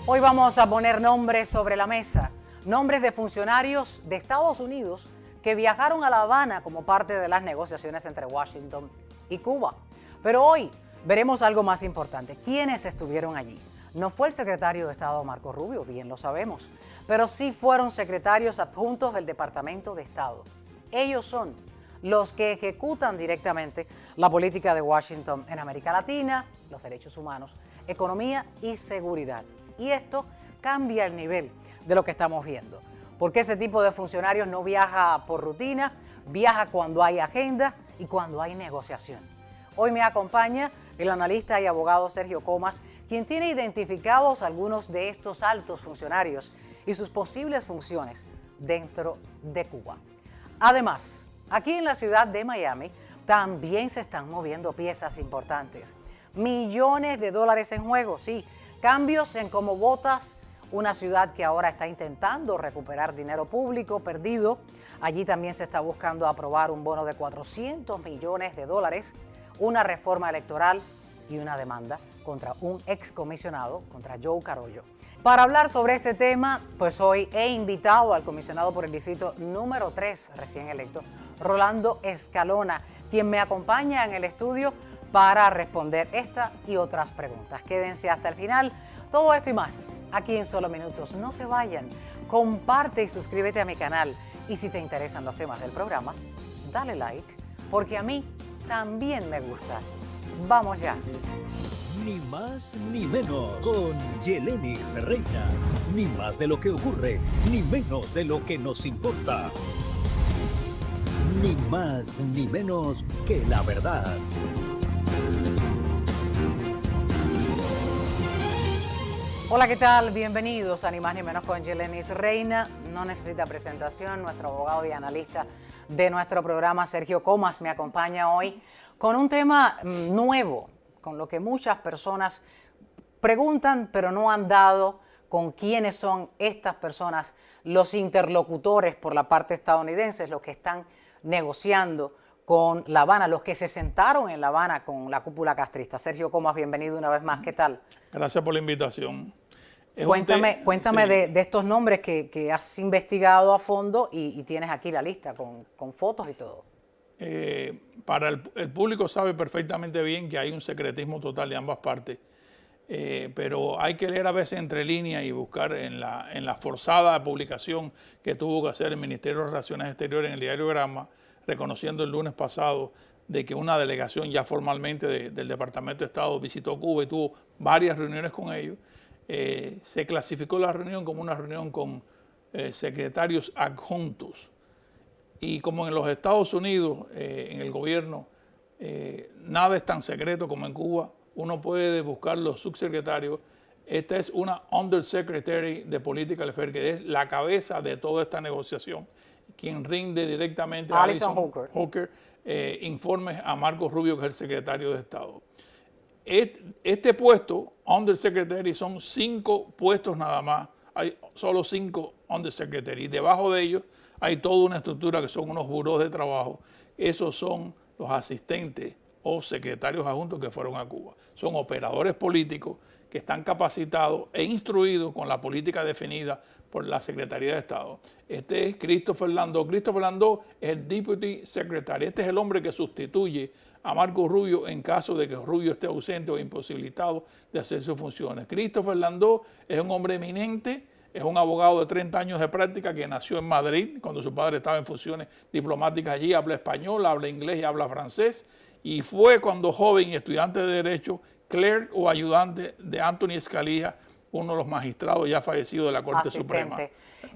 Hoy vamos a poner nombres sobre la mesa, nombres de funcionarios de Estados Unidos que viajaron a La Habana como parte de las negociaciones entre Washington y Cuba. Pero hoy veremos algo más importante. ¿Quiénes estuvieron allí? No fue el secretario de Estado Marco Rubio, bien lo sabemos, pero sí fueron secretarios adjuntos del Departamento de Estado. Ellos son los que ejecutan directamente la política de Washington en América Latina, los derechos humanos, economía y seguridad. Y esto cambia el nivel de lo que estamos viendo, porque ese tipo de funcionarios no viaja por rutina, viaja cuando hay agenda y cuando hay negociación. Hoy me acompaña el analista y abogado Sergio Comas, quien tiene identificados algunos de estos altos funcionarios y sus posibles funciones dentro de Cuba. Además, aquí en la ciudad de Miami también se están moviendo piezas importantes. Millones de dólares en juego, sí. Cambios en cómo votas, una ciudad que ahora está intentando recuperar dinero público perdido. Allí también se está buscando aprobar un bono de 400 millones de dólares, una reforma electoral y una demanda contra un excomisionado, contra Joe Carollo. Para hablar sobre este tema, pues hoy he invitado al comisionado por el distrito número 3, recién electo, Rolando Escalona, quien me acompaña en el estudio para responder esta y otras preguntas. Quédense hasta el final. Todo esto y más, aquí en Solo Minutos. No se vayan. Comparte y suscríbete a mi canal. Y si te interesan los temas del programa, dale like, porque a mí también me gusta. ¡Vamos ya! Ni más ni menos con Yelenis Reina. Ni más de lo que ocurre, ni menos de lo que nos importa. Ni más ni menos que la verdad. Hola, ¿qué tal? Bienvenidos a Ni más ni menos con Yelenis Reina. No necesita presentación, nuestro abogado y analista de nuestro programa, Sergio Comas, me acompaña hoy con un tema nuevo, con lo que muchas personas preguntan, pero no han dado con quiénes son estas personas, los interlocutores por la parte estadounidense, los que están negociando con La Habana, los que se sentaron en La Habana con la cúpula castrista. Sergio Comas, bienvenido una vez más. ¿Qué tal? Gracias por la invitación. Cuéntame sí, de estos nombres que has investigado a fondo y tienes aquí la lista con fotos y todo. Para el público sabe perfectamente bien que hay un secretismo total de ambas partes, pero hay que leer a veces entre líneas y buscar en la forzada publicación que tuvo que hacer el Ministerio de Relaciones Exteriores en el diario Gramma, reconociendo el lunes pasado de que una delegación ya formalmente del Departamento de Estado visitó Cuba y tuvo varias reuniones con ellos. Se clasificó la reunión como una reunión con secretarios adjuntos. Y como en los Estados Unidos, en el gobierno, nada es tan secreto como en Cuba, uno puede buscar los subsecretarios. Esta es una Undersecretary de Political Affairs, que es la cabeza de toda esta negociación, quien rinde directamente a Alison Hooker informes a Marco Rubio, que es el secretario de Estado. Este puesto, Undersecretary, son 5 puestos nada más. Hay solo 5 Undersecretary. Y debajo de ellos hay toda una estructura que son unos burós de trabajo. Esos son los asistentes o secretarios adjuntos que fueron a Cuba. Son operadores políticos que están capacitados e instruidos con la política definida por la Secretaría de Estado. Este es Christopher Landau. Christopher Landau es el Deputy Secretary. Este es el hombre que sustituye a Marco Rubio en caso de que Rubio esté ausente o imposibilitado de hacer sus funciones. Christopher Landau es un hombre eminente, es un abogado de 30 años de práctica que nació en Madrid cuando su padre estaba en funciones diplomáticas allí, habla español, habla inglés y habla francés, y fue cuando joven y estudiante de Derecho, clerk o ayudante de Anthony Scalia, uno de los magistrados ya fallecidos de la Corte Suprema.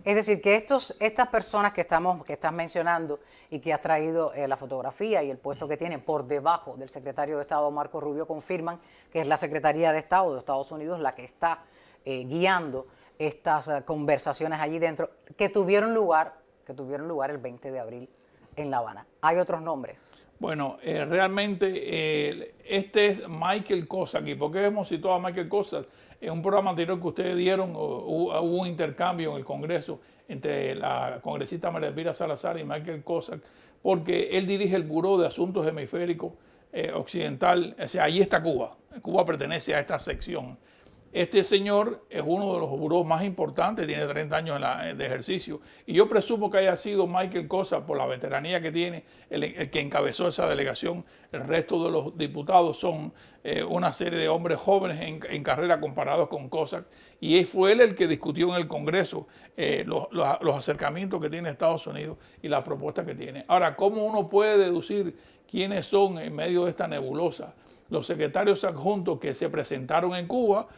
Es decir, que estas personas que estás mencionando y que has traído la fotografía y el puesto que tienen por debajo del secretario de Estado Marco Rubio confirman que es la Secretaría de Estado de Estados Unidos la que está guiando estas conversaciones allí dentro que tuvieron lugar el 20 de abril en La Habana. ¿Hay otros nombres? Bueno, realmente este es Michael Cossack. ¿Y por qué hemos citado a Michael Cossack? En un programa anterior que ustedes dieron hubo un intercambio en el Congreso entre la congresista María Elvira Salazar y Michael Cossack, porque él dirige el Buró de Asuntos Hemisféricos Occidental. O sea, ahí está Cuba. Cuba pertenece a esta sección. Este señor es uno de los burós más importantes, tiene 30 años de ejercicio. Y yo presumo que haya sido Michael Cosa, por la veteranía que tiene, el que encabezó esa delegación. El resto de los diputados son una serie de hombres jóvenes en carrera comparados con Cosa. Y fue él el que discutió en el Congreso los acercamientos que tiene Estados Unidos y las propuestas que tiene. Ahora, ¿cómo uno puede deducir quiénes son en medio de esta nebulosa? Los secretarios adjuntos que se presentaron en Cuba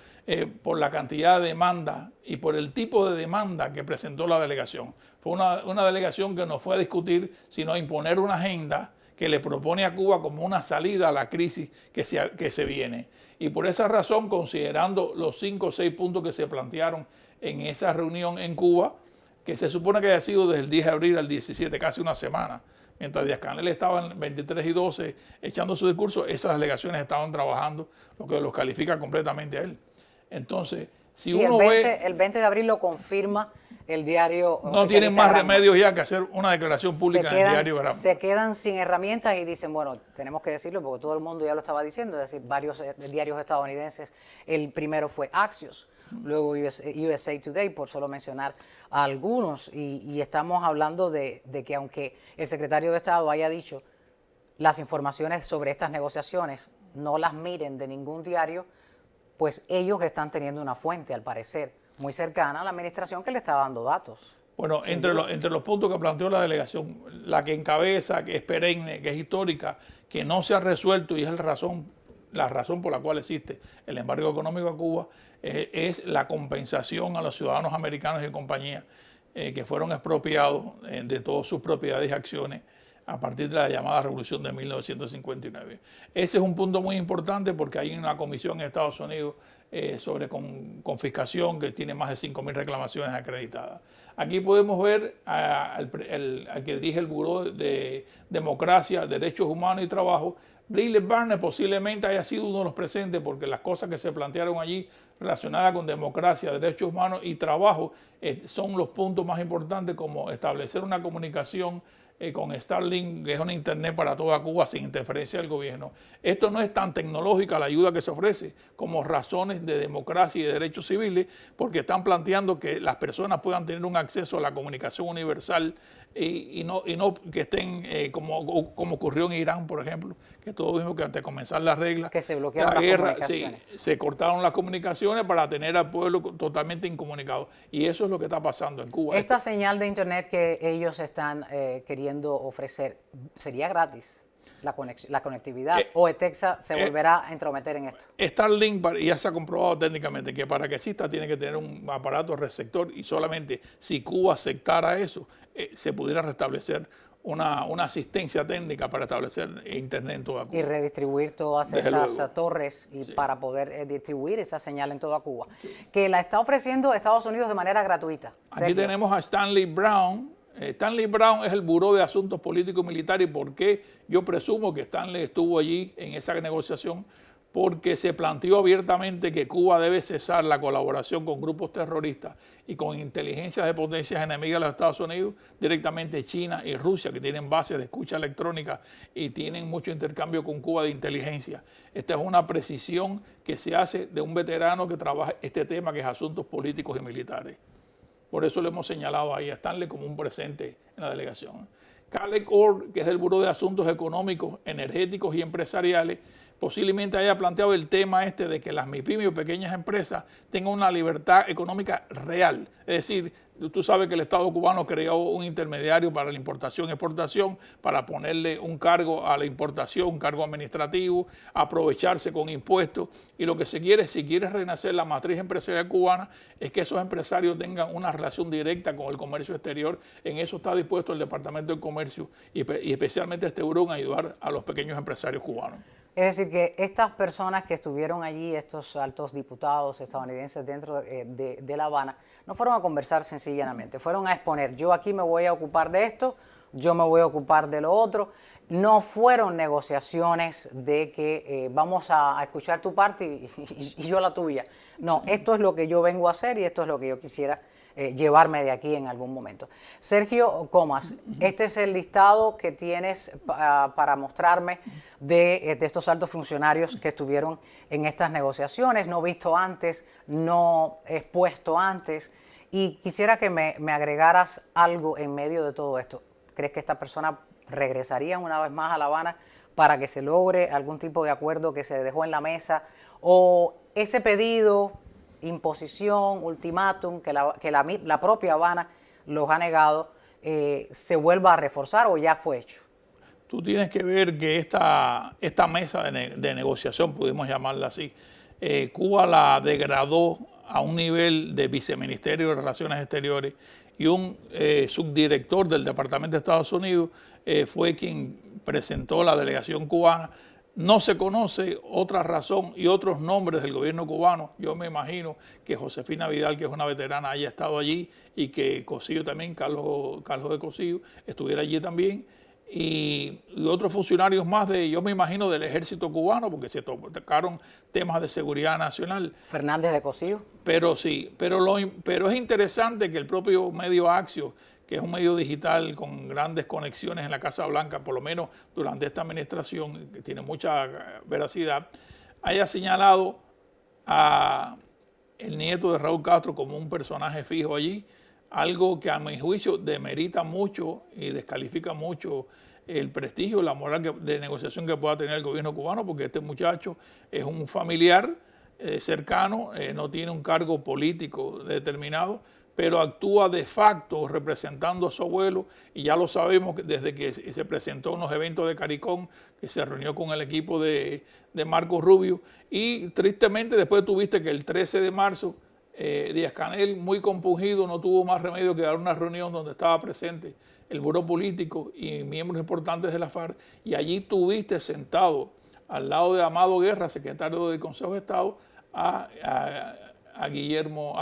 por la cantidad de demanda y por el tipo de demanda que presentó la delegación. Fue una delegación que no fue a discutir, sino a imponer una agenda que le propone a Cuba como una salida a la crisis que se viene. Y por esa razón, considerando los 5 o 6 puntos que se plantearon en esa reunión en Cuba, que se supone que haya sido desde el 10 de abril al 17, casi una semana, mientras Díaz-Canel estaba en 23 y 12 echando su discurso, esas delegaciones estaban trabajando, lo que los califica completamente a él. Entonces, si sí, uno el 20 de abril lo confirma el diario. No tienen más remedios ya que hacer una declaración pública en el diario Granma. Se quedan sin herramientas y dicen, bueno, tenemos que decirlo porque todo el mundo ya lo estaba diciendo, es decir, varios diarios estadounidenses. El primero fue Axios, luego USA Today, por solo mencionar a algunos. Y estamos hablando de que aunque el secretario de Estado haya dicho las informaciones sobre estas negociaciones no las miren de ningún diario, pues ellos están teniendo una fuente, al parecer, muy cercana a la administración que le está dando datos. Bueno, entre los puntos que planteó la delegación, la que encabeza, que es perenne, que es histórica, que no se ha resuelto y es la razón por la cual existe el embargo económico a Cuba, es la compensación a los ciudadanos americanos y compañías que fueron expropiados de todas sus propiedades y acciones a partir de la llamada Revolución de 1959. Ese es un punto muy importante porque hay una comisión en Estados Unidos sobre confiscación que tiene más de 5.000 reclamaciones acreditadas. Aquí podemos ver al que dirige el Buró de Democracia, Derechos Humanos y Trabajo. Riley Barnes posiblemente haya sido uno de los presentes porque las cosas que se plantearon allí relacionadas con democracia, derechos humanos y trabajo son los puntos más importantes, como establecer una comunicación con Starlink, que es una internet para toda Cuba sin interferencia del gobierno. Esto no es tan tecnológica la ayuda que se ofrece como razones de democracia y de derechos civiles, porque están planteando que las personas puedan tener un acceso a la comunicación universal y no que estén como ocurrió en Irán, por ejemplo, que todos vimos que antes de comenzar las reglas, que se bloquearon la guerra, las comunicaciones. sí, se cortaron las comunicaciones para tener al pueblo totalmente incomunicado. Y eso es lo que está pasando en Cuba. Esta señal de internet que ellos están queriendo ofrecer, ¿sería gratis? La conectividad, o ETEXA se volverá a entrometer en esto. Starlink ya se ha comprobado técnicamente que para que exista tiene que tener un aparato receptor y solamente si Cuba aceptara eso, se pudiera restablecer una asistencia técnica para establecer internet en toda Cuba. Y redistribuir todas esas torres y para poder distribuir esa señal en toda Cuba. Sí. Que la está ofreciendo Estados Unidos de manera gratuita. Aquí tenemos a Stanley Brown. Stanley Brown es el Buró de Asuntos Políticos y Militares. ¿Por qué? Yo presumo que Stanley estuvo allí en esa negociación porque se planteó abiertamente que Cuba debe cesar la colaboración con grupos terroristas y con inteligencias de potencias enemigas de los Estados Unidos, directamente China y Rusia, que tienen bases de escucha electrónica y tienen mucho intercambio con Cuba de inteligencia. Esta es una precisión que se hace de un veterano que trabaja este tema, que es asuntos políticos y militares. Por eso le hemos señalado ahí a Stanley como un presente en la delegación. Khaled Orr, que es del Buró de Asuntos Económicos, Energéticos y Empresariales, posiblemente haya planteado el tema de que las MIPYME o pequeñas empresas tengan una libertad económica real. Es decir, tú sabes que el Estado cubano creó un intermediario para la importación y exportación, para ponerle un cargo a la importación, un cargo administrativo, aprovecharse con impuestos. Y lo que se quiere, si quiere renacer la matriz empresarial cubana, es que esos empresarios tengan una relación directa con el comercio exterior. En eso está dispuesto el Departamento de Comercio y especialmente este buró en ayudar a los pequeños empresarios cubanos. Es decir, que estas personas que estuvieron allí, estos altos diputados estadounidenses dentro de La Habana, no fueron a conversar sencillamente, fueron a exponer, yo aquí me voy a ocupar de esto, yo me voy a ocupar de lo otro. No fueron negociaciones de que vamos a escuchar tu parte y yo la tuya. No, esto es lo que yo vengo a hacer y esto es lo que yo quisiera llevarme de aquí en algún momento. Sergio Comas, este es el listado que tienes para mostrarme de estos altos funcionarios que estuvieron en estas negociaciones, no visto antes, no expuesto antes, y quisiera que me agregaras algo en medio de todo esto. ¿Crees que esta persona regresaría una vez más a La Habana para que se logre algún tipo de acuerdo que se dejó en la mesa? ¿O ese pedido, imposición, ultimátum, que la propia Habana los ha negado, se vuelva a reforzar o ya fue hecho? Tú tienes que ver que esta mesa de negociación, pudimos llamarla así, Cuba la degradó a un nivel de viceministerio de Relaciones Exteriores, y un subdirector del Departamento de Estados Unidos fue quien presentó la delegación cubana. No se conoce otra razón y otros nombres del gobierno cubano. Yo me imagino que Josefina Vidal, que es una veterana, haya estado allí, y que Cosillo también, Carlos de Cosillo, estuviera allí también. Y otros funcionarios más yo me imagino, del ejército cubano, porque se tocaron temas de seguridad nacional. Fernández de Cosillo. Pero sí, pero es interesante que el propio medio Axios, que es un medio digital con grandes conexiones en la Casa Blanca, por lo menos durante esta administración, que tiene mucha veracidad, haya señalado a el nieto de Raúl Castro como un personaje fijo allí, algo que a mi juicio demerita mucho y descalifica mucho el prestigio, la moral de negociación que pueda tener el gobierno cubano, porque este muchacho es un familiar cercano, no tiene un cargo político determinado, pero actúa de facto representando a su abuelo, y ya lo sabemos desde que se presentó en los eventos de CARICOM, que se reunió con el equipo de Marco Rubio, y tristemente después tuviste que el 13 de marzo Díaz-Canel, muy compungido, no tuvo más remedio que dar una reunión donde estaba presente el buró político y miembros importantes de la FARC, y allí tuviste sentado al lado de Amado Guerra, secretario del Consejo de Estado, a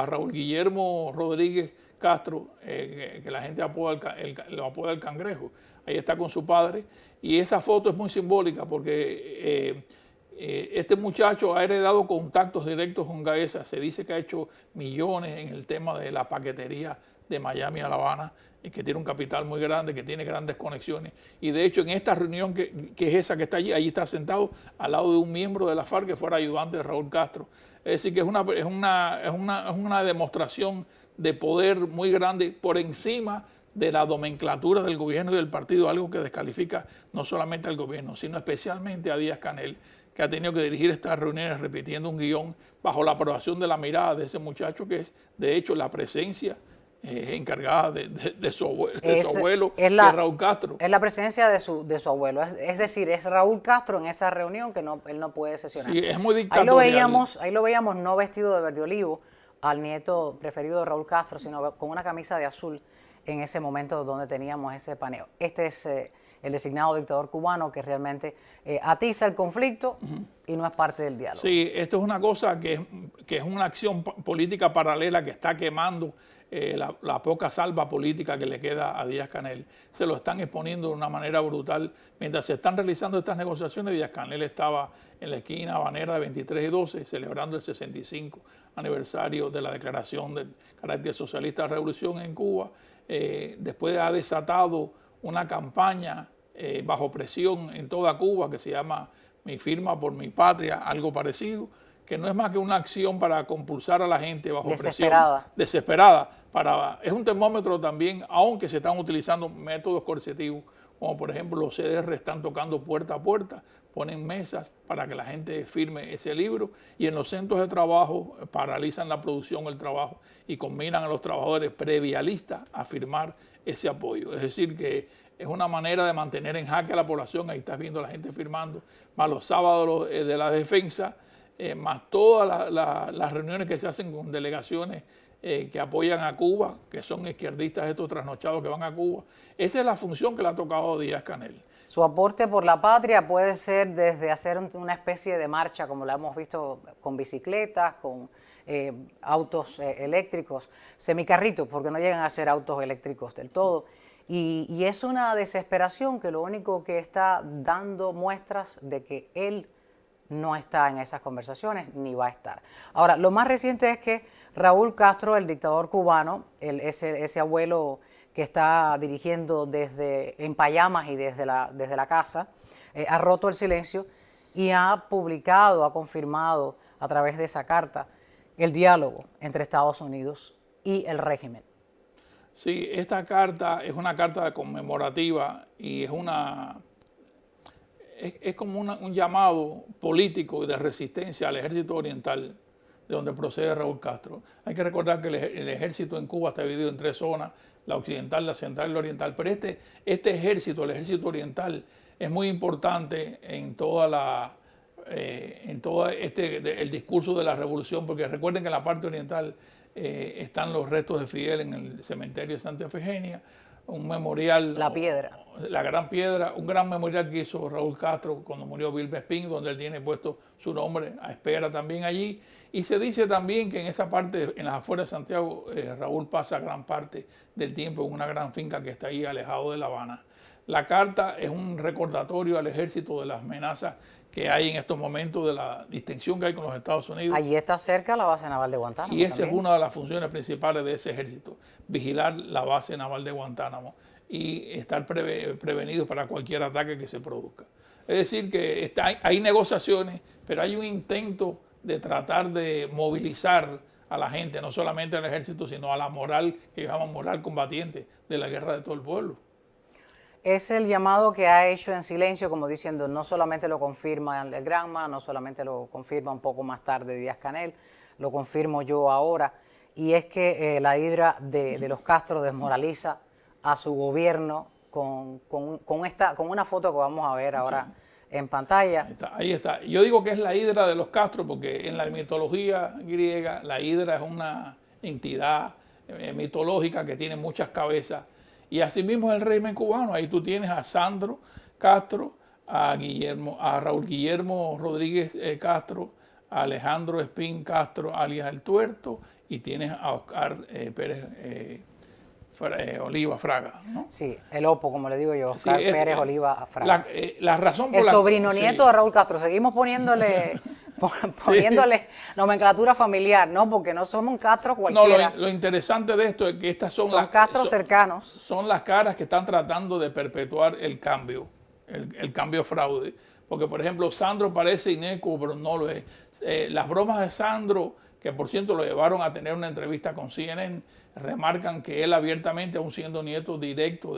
Raúl Guillermo Rodríguez Castro, que la gente lo apoda el Cangrejo. Ahí está con su padre, y esa foto es muy simbólica porque este muchacho ha heredado contactos directos con Gaesa. Se dice que ha hecho millones en el tema de la paquetería de Miami a La Habana, y que tiene un capital muy grande, que tiene grandes conexiones. Y de hecho, en esta reunión que es esa que está allí está sentado al lado de un miembro de la FARC que fuera ayudante de Raúl Castro. Es decir, que es una demostración de poder muy grande por encima de la nomenclatura del gobierno y del partido, algo que descalifica no solamente al gobierno, sino especialmente a Díaz-Canel, que ha tenido que dirigir estas reuniones repitiendo un guión bajo la aprobación de la mirada de ese muchacho, que es, de hecho, la presencia encargada de su abuelo, de Raúl Castro. Es la presencia de su abuelo, es decir, es Raúl Castro en esa reunión que él no puede sesionar. Sí, es muy dictatorial. Ahí lo veíamos no vestido de verde olivo, al nieto preferido de Raúl Castro, sino con una camisa de azul en ese momento donde teníamos ese paneo. Este es el designado dictador cubano que realmente atiza el conflicto y no es parte del diálogo. Sí, esto es una cosa que es una acción política paralela que está quemando la poca salva política que le queda a Díaz-Canel. Se lo están exponiendo de una manera brutal. Mientras se están realizando estas negociaciones, Díaz-Canel estaba en la esquina habanera de 23 y 12 celebrando el 65 aniversario de la declaración del carácter socialista de la revolución en Cuba. Después ha desatado una campaña bajo presión en toda Cuba que se llama Mi firma por mi patria, algo parecido, que no es más que una acción para compulsar a la gente bajo presión. Desesperada. Es un termómetro también, aunque se están utilizando métodos coercitivos, como por ejemplo los CDR están tocando puerta a puerta, ponen mesas para que la gente firme ese libro, y en los centros de trabajo paralizan la producción, el trabajo, y combinan a los trabajadores previalistas a firmar ese apoyo. Es decir, que es una manera de mantener en jaque a la población. Ahí estás viendo a la gente firmando, más los sábados de la defensa, más todas las reuniones que se hacen con delegaciones que apoyan a Cuba, que son izquierdistas estos trasnochados que van a Cuba. Esa es la función que le ha tocado a Díaz-Canel. Su aporte por la patria puede ser desde hacer una especie de marcha, como la hemos visto con bicicletas, con autos eléctricos, semicarritos, porque no llegan a ser autos eléctricos del todo. Y es una desesperación que lo único que está dando muestras de que él no está en esas conversaciones ni va a estar. Ahora, lo más reciente es que Raúl Castro, el dictador cubano, ese abuelo que está dirigiendo en payamas y desde la casa, ha roto el silencio y ha publicado, ha confirmado a través de esa carta el diálogo entre Estados Unidos y el régimen. Sí, esta carta es una carta conmemorativa y es como un llamado político y de resistencia al ejército oriental de donde procede Raúl Castro. Hay que recordar que el ejército en Cuba está dividido en 3 zonas, la occidental, la central y la oriental, pero este ejército, el ejército oriental, es muy importante en el discurso de la revolución, porque recuerden que en la parte oriental están los restos de Fidel en el cementerio de Santa Efigenia, un memorial, La Piedra, la Gran Piedra, un gran memorial que hizo Raúl Castro cuando murió Vilma Espín, donde él tiene puesto su nombre a espera también allí. Y se dice también que en esa parte, en las afueras de Santiago, Raúl pasa gran parte del tiempo en una gran finca que está ahí alejado de La Habana. La carta es un recordatorio al ejército de las amenazas que hay en estos momentos, de la distinción que hay con los Estados Unidos. allí está cerca la base naval de Guantánamo. Y esa también es una de las funciones principales de ese ejército, vigilar la base naval de Guantánamo y estar prevenidos para cualquier ataque que se produzca. Es decir, que hay negociaciones, pero hay un intento de tratar de movilizar a la gente, no solamente al ejército, sino a la moral, que ellos llaman moral combatiente, de la guerra de todo el pueblo. Es el llamado que ha hecho en silencio, como diciendo, no solamente lo confirma el Granma, no solamente lo confirma un poco más tarde Díaz-Canel, lo confirmo yo ahora, y es que la hidra de los Castro desmoraliza a su gobierno con una foto que vamos a ver ahora en pantalla. Ahí está. Yo digo que es la hidra de los Castro porque en la mitología griega la hidra es una entidad mitológica que tiene muchas cabezas. Y asimismo el régimen cubano, ahí tú tienes a Sandro Castro, a Raúl Guillermo Rodríguez Castro, a Alejandro Espín Castro, alias El Tuerto, y tienes a Oscar Pérez Oliva Fraga, ¿no? Sí, el Opo, como le digo yo, Oscar Pérez Oliva Fraga. La razón por el sobrino nieto de Raúl Castro. Seguimos poniéndole nomenclatura familiar, ¿no? Porque no somos un Castro cualquiera. No, lo interesante de esto es que estas son Castros cercanos. Son las caras que están tratando de perpetuar el cambio, el cambio fraude. Porque, por ejemplo, Sandro parece inecuo, pero no lo es. Las bromas de Sandro, que por cierto lo llevaron a tener una entrevista con CNN, remarcan que él abiertamente, aun siendo nieto directo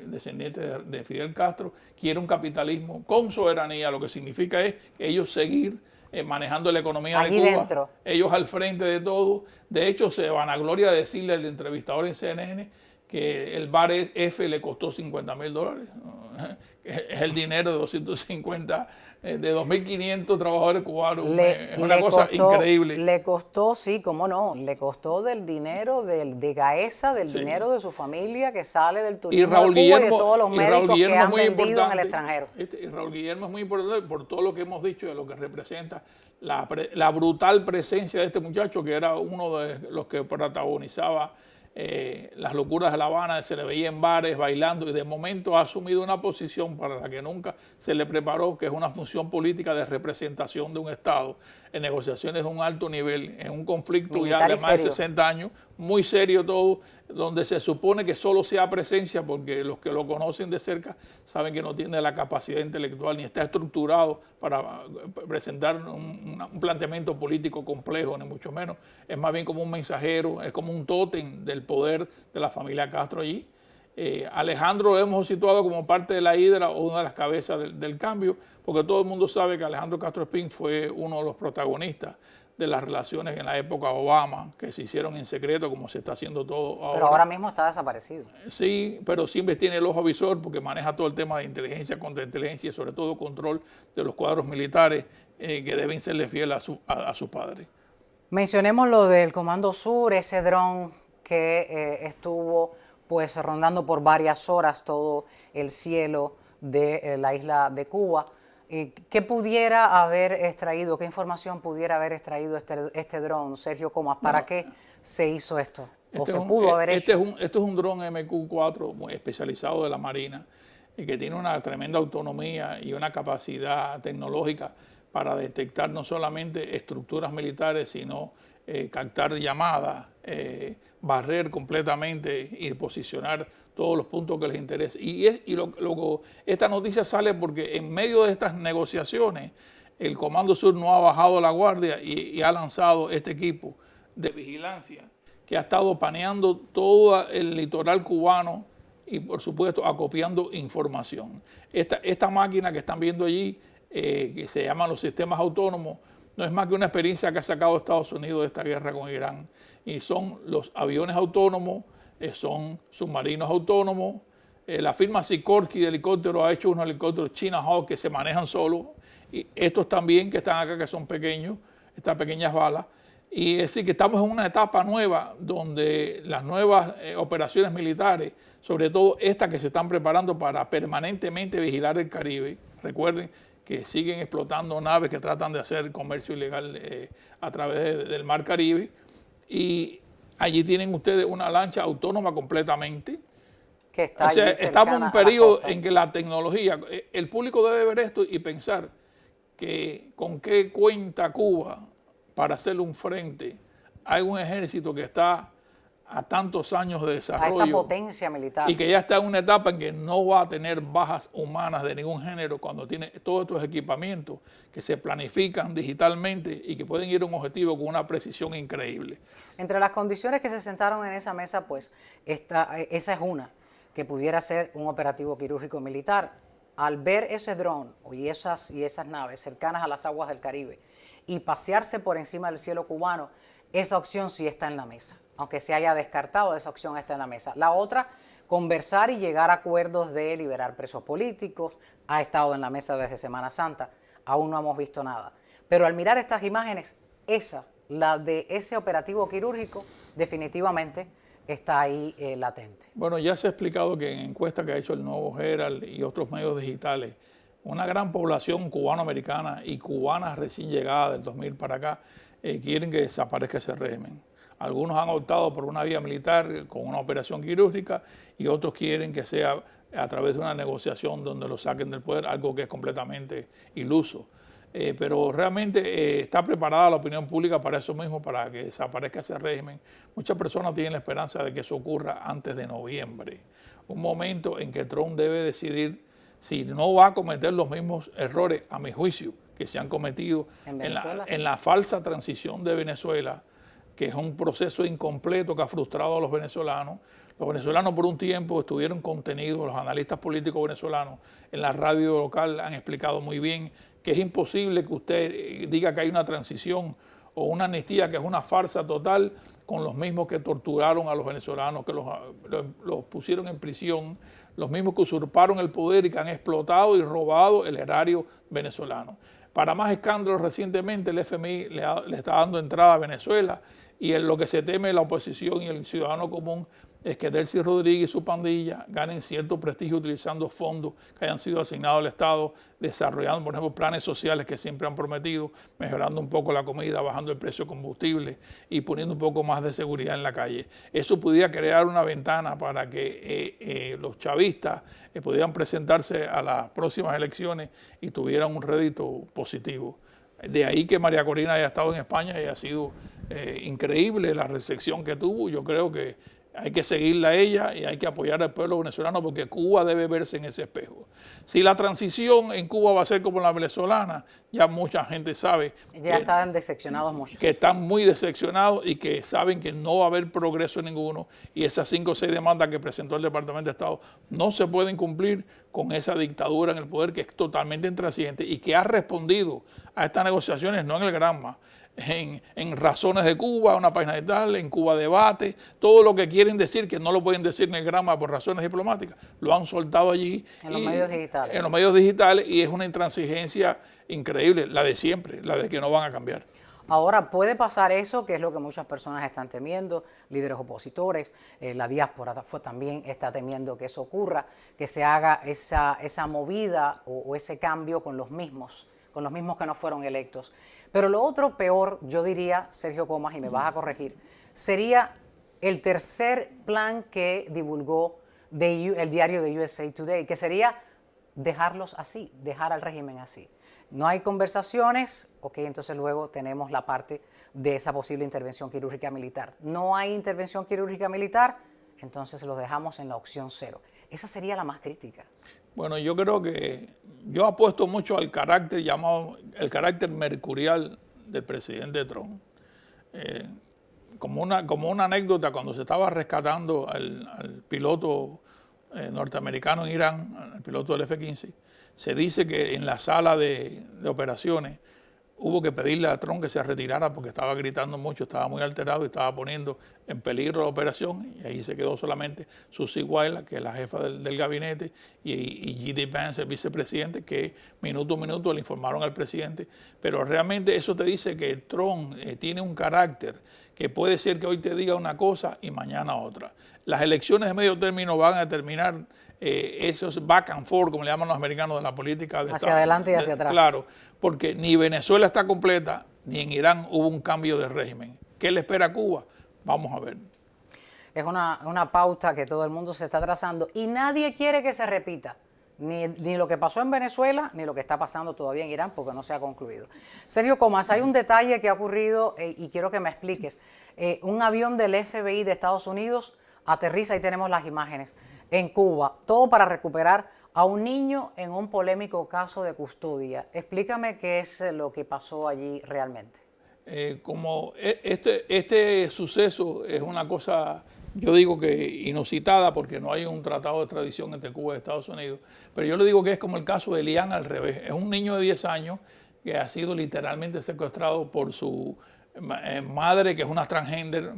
descendiente de Fidel Castro, quiere un capitalismo con soberanía, lo que significa es que ellos seguir manejando la economía allí de Cuba, dentro, ellos al frente de todo. De hecho, se vanagloria de decirle al entrevistador en CNN que el bar F le costó $50,000, es el dinero de 250, de 2.500 trabajadores cubanos, es una cosa increíble. Le costó, sí, cómo no, le costó del dinero de Gaesa, del dinero de su familia que sale del turismo de Cuba y de todos los médicos que han vendido en el extranjero. Y Raúl Guillermo es muy importante por todo lo que hemos dicho, de lo que representa la brutal presencia de este muchacho, que era uno de los que protagonizaba las locuras de La Habana, se le veía en bares bailando, y de momento ha asumido una posición para la que nunca se le preparó, que es una función política de representación de un Estado en negociaciones de un alto nivel, en un conflicto militar ya de más de 60 años, muy serio todo, donde se supone que solo sea presencia, porque los que lo conocen de cerca saben que no tiene la capacidad intelectual ni está estructurado para presentar un planteamiento político complejo, ni mucho menos. Es más bien como un mensajero, es como un tótem del poder de la familia Castro allí. Alejandro lo hemos situado como parte de la hidra o una de las cabezas del cambio, porque todo el mundo sabe que Alejandro Castro Espín fue uno de los protagonistas de las relaciones en la época Obama, que se hicieron en secreto, como se está haciendo todo ahora. Pero ahora mismo está desaparecido. Sí, pero siempre tiene el ojo visor porque maneja todo el tema de inteligencia, contrainteligencia y sobre todo control de los cuadros militares que deben serle fiel a su padre. Mencionemos lo del Comando Sur, ese dron que estuvo pues rondando por varias horas todo el cielo de la isla de Cuba. ¿Qué pudiera haber extraído, qué información pudiera haber extraído este dron, Sergio Comas? ¿Para qué se hizo esto? ¿O se pudo haber hecho? Esto es un dron MQ-4 muy especializado de la Marina y que tiene una tremenda autonomía y una capacidad tecnológica para detectar no solamente estructuras militares, sino captar llamadas, barrer completamente y posicionar todos los puntos que les interesa. Esta noticia sale porque en medio de estas negociaciones el Comando Sur no ha bajado la guardia y ha lanzado este equipo de vigilancia que ha estado paneando todo el litoral cubano y por supuesto acopiando información. Esta máquina que están viendo allí, que se llaman los sistemas autónomos, no es más que una experiencia que ha sacado Estados Unidos de esta guerra con Irán. Y son los aviones autónomos, son submarinos autónomos. La firma Sikorsky de helicópteros ha hecho unos helicópteros China Hawk que se manejan solos. Y estos también que están acá, que son pequeños, estas pequeñas balas. Y es decir, que estamos en una etapa nueva donde las nuevas operaciones militares, sobre todo estas que se están preparando para permanentemente vigilar el Caribe, recuerden que siguen explotando naves que tratan de hacer comercio ilegal a través del Mar Caribe, y allí tienen ustedes una lancha autónoma completamente. Que está, o sea, allí estamos en un periodo costa, en que la tecnología, el público debe ver esto y pensar que con qué cuenta Cuba para hacer un frente. Hay un ejército que está a tantos años de desarrollo. A esta potencia militar. Y que ya está en una etapa en que no va a tener bajas humanas de ningún género cuando tiene todos estos equipamientos que se planifican digitalmente y que pueden ir a un objetivo con una precisión increíble. Entre las condiciones que se sentaron en esa mesa, pues esa es una, que pudiera ser un operativo quirúrgico militar. Al ver ese dron y esas naves cercanas a las aguas del Caribe y pasearse por encima del cielo cubano, esa opción sí está en la mesa. Aunque se haya descartado, esa opción está en la mesa. La otra, conversar y llegar a acuerdos de liberar presos políticos, ha estado en la mesa desde Semana Santa, aún no hemos visto nada. Pero al mirar estas imágenes, la de ese operativo quirúrgico, definitivamente está ahí latente. Bueno, ya se ha explicado que en encuestas que ha hecho el Nuevo Herald y otros medios digitales, una gran población cubano-americana y cubana recién llegada del 2000 para acá quieren que desaparezca ese régimen. Algunos han optado por una vía militar con una operación quirúrgica y otros quieren que sea a través de una negociación donde lo saquen del poder, algo que es completamente iluso. Pero realmente está preparada la opinión pública para eso mismo, para que desaparezca ese régimen. Muchas personas tienen la esperanza de que eso ocurra antes de noviembre, un momento en que Trump debe decidir si no va a cometer los mismos errores, a mi juicio, que se han cometido en la falsa transición de Venezuela, que es un proceso incompleto que ha frustrado a los venezolanos. Los venezolanos por un tiempo estuvieron contenidos, los analistas políticos venezolanos en la radio local han explicado muy bien que es imposible que usted diga que hay una transición o una amnistía que es una farsa total con los mismos que torturaron a los venezolanos, que los pusieron en prisión, los mismos que usurparon el poder y que han explotado y robado el erario venezolano. Para más escándalos, recientemente el FMI le está dando entrada a Venezuela y en lo que se teme la oposición y el ciudadano común es que Delcy Rodríguez y su pandilla ganen cierto prestigio utilizando fondos que hayan sido asignados al Estado, desarrollando, por ejemplo, planes sociales que siempre han prometido, mejorando un poco la comida, bajando el precio de combustible y poniendo un poco más de seguridad en la calle. Eso pudiera crear una ventana para que los chavistas pudieran presentarse a las próximas elecciones y tuvieran un rédito positivo. De ahí que María Corina haya estado en España y ha sido increíble la recepción que tuvo. Yo creo que hay que seguirla a ella y hay que apoyar al pueblo venezolano porque Cuba debe verse en ese espejo. Si la transición en Cuba va a ser como la venezolana, ya mucha gente sabe. Ya están decepcionados muchos. Que están muy decepcionados y que saben que no va a haber progreso ninguno y esas 5 o 6 demandas que presentó el Departamento de Estado no se pueden cumplir con esa dictadura en el poder que es totalmente intransigente y que ha respondido a estas negociaciones no en el Granma, en Razones de Cuba, una página de tal, en Cuba Debate, todo lo que quieren decir, que no lo pueden decir en el Granma por razones diplomáticas, lo han soltado allí. En los medios digitales. En los medios digitales y es una intransigencia increíble, la de siempre, la de que no van a cambiar. Ahora puede pasar eso, que es lo que muchas personas están temiendo, líderes opositores, la diáspora también está temiendo que eso ocurra, que se haga esa movida o ese cambio con los mismos que no fueron electos. Pero lo otro peor, yo diría, Sergio Comas, y me vas a corregir, sería el tercer plan que divulgó el diario de USA Today, que sería dejarlos así, dejar al régimen así. No hay conversaciones, ok, entonces luego tenemos la parte de esa posible intervención quirúrgica militar. No hay intervención quirúrgica militar, entonces los dejamos en la opción 0. Esa sería la más crítica. Bueno, yo creo que yo apuesto mucho al carácter llamado, el carácter mercurial del presidente Trump. Como una anécdota, cuando se estaba rescatando al piloto norteamericano en Irán, el piloto del F-15, se dice que en la sala de operaciones hubo que pedirle a Trump que se retirara porque estaba gritando mucho, estaba muy alterado y estaba poniendo en peligro la operación, y ahí se quedó solamente Susie Wild, que es la jefa del gabinete, y J.D. Vance, el vicepresidente, que minuto a minuto le informaron al presidente. Pero realmente eso te dice que Trump tiene un carácter que puede ser que hoy te diga una cosa y mañana otra. Las elecciones de medio término van a determinar esos back and forth, como le llaman los americanos, de la política. Hacia adelante y hacia atrás. Claro, porque ni Venezuela está completa, ni en Irán hubo un cambio de régimen. ¿Qué le espera a Cuba? Vamos a ver. Es una pauta que todo el mundo se está trazando y nadie quiere que se repita. Ni lo que pasó en Venezuela, ni lo que está pasando todavía en Irán, porque no se ha concluido. Sergio Comas, hay un detalle que ha ocurrido y quiero que me expliques. Un avión del FBI de Estados Unidos aterriza, y tenemos las imágenes, en Cuba, todo para recuperar a un niño en un polémico caso de custodia. Explícame qué es lo que pasó allí realmente. Como este suceso es una cosa, yo digo que inusitada, porque no hay un tratado de extradición entre Cuba y Estados Unidos, pero yo le digo que es como el caso de Elian al revés. Es un niño de 10 años que ha sido literalmente secuestrado por su madre, que es una transgender,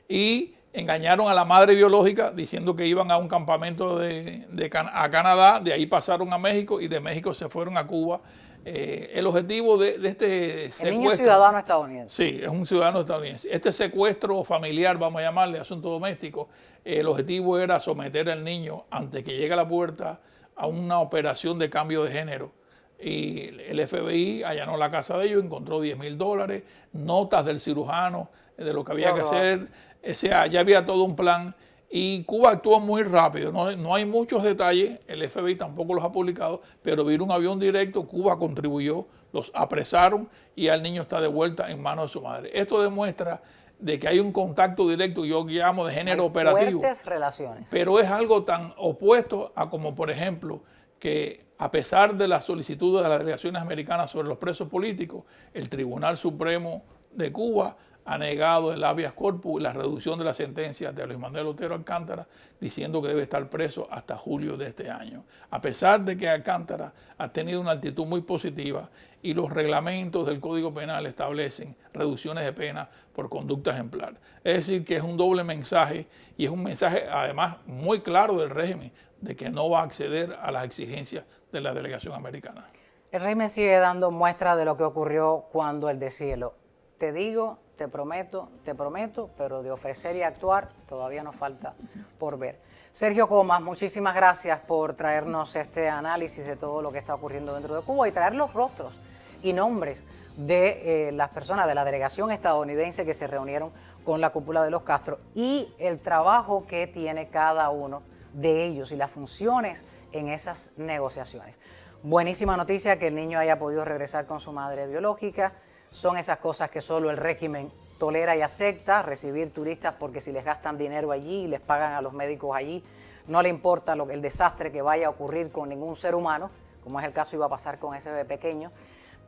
y engañaron a la madre biológica diciendo que iban a un campamento a Canadá, de ahí pasaron a México y de México se fueron a Cuba. El objetivo de este secuestro... El niño es ciudadano estadounidense. Sí, es un ciudadano estadounidense. Este secuestro familiar, vamos a llamarle, asunto doméstico, el objetivo era someter al niño, antes que llegue a la puerta, a una operación de cambio de género. Y el FBI allanó la casa de ellos, encontró $10,000, notas del cirujano, de lo que había que hacer. O sea, ya había todo un plan, y Cuba actuó muy rápido. No hay muchos detalles, el FBI tampoco los ha publicado, pero vino un avión directo, Cuba contribuyó, los apresaron y el niño está de vuelta en manos de su madre. Esto demuestra de que hay un contacto directo, yo llamo de género operativo. Fuertes relaciones. Pero es algo tan opuesto a como, por ejemplo, que a pesar de las solicitudes de las delegaciones americanas sobre los presos políticos, el Tribunal Supremo de Cuba ha negado el habeas corpus y la reducción de la sentencia de Luis Manuel Otero Alcántara, diciendo que debe estar preso hasta julio de este año. A pesar de que Alcántara ha tenido una actitud muy positiva y los reglamentos del Código Penal establecen reducciones de pena por conducta ejemplar. Es decir, que es un doble mensaje, y es un mensaje además muy claro del régimen de que no va a acceder a las exigencias de la delegación americana. El régimen sigue dando muestra de lo que ocurrió cuando el deshielo. Te digo, te prometo, pero de ofrecer y actuar todavía nos falta por ver. Sergio Comas, muchísimas gracias por traernos este análisis de todo lo que está ocurriendo dentro de Cuba y traer los rostros y nombres de las personas de la delegación estadounidense que se reunieron con la cúpula de los Castro y el trabajo que tiene cada uno de ellos y las funciones en esas negociaciones. Buenísima noticia que el niño haya podido regresar con su madre biológica. Son esas cosas que solo el régimen tolera y acepta, recibir turistas porque si les gastan dinero allí y les pagan a los médicos allí, no le importa el desastre que vaya a ocurrir con ningún ser humano, como es el caso iba a pasar con ese bebé pequeño,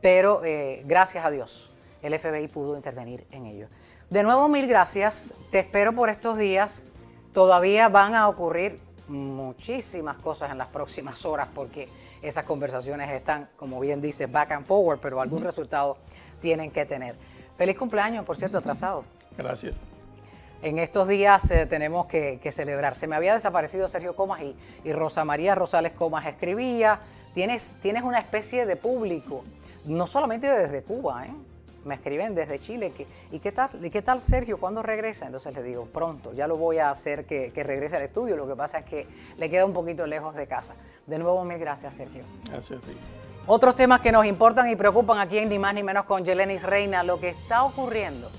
pero gracias a Dios el FBI pudo intervenir en ello. De nuevo, mil gracias, te espero por estos días, todavía van a ocurrir muchísimas cosas en las próximas horas porque esas conversaciones están, como bien dices, back and forward, pero algún resultado tienen que tener. Feliz cumpleaños, por cierto, atrasado. Gracias. En estos días tenemos que celebrar. Se me había desaparecido Sergio Comas y Rosa María Rosales Comas escribía. Tienes una especie de público, no solamente desde Cuba, me escriben desde Chile. ¿Y qué tal Sergio? ¿Cuándo regresa? Entonces le digo, pronto, ya lo voy a hacer que regrese al estudio. Lo que pasa es que le queda un poquito lejos de casa. De nuevo, mil gracias, Sergio. Gracias a ti. Otros temas que nos importan y preocupan aquí en Ni Más Ni Menos con Yelenis Reina, lo que está ocurriendo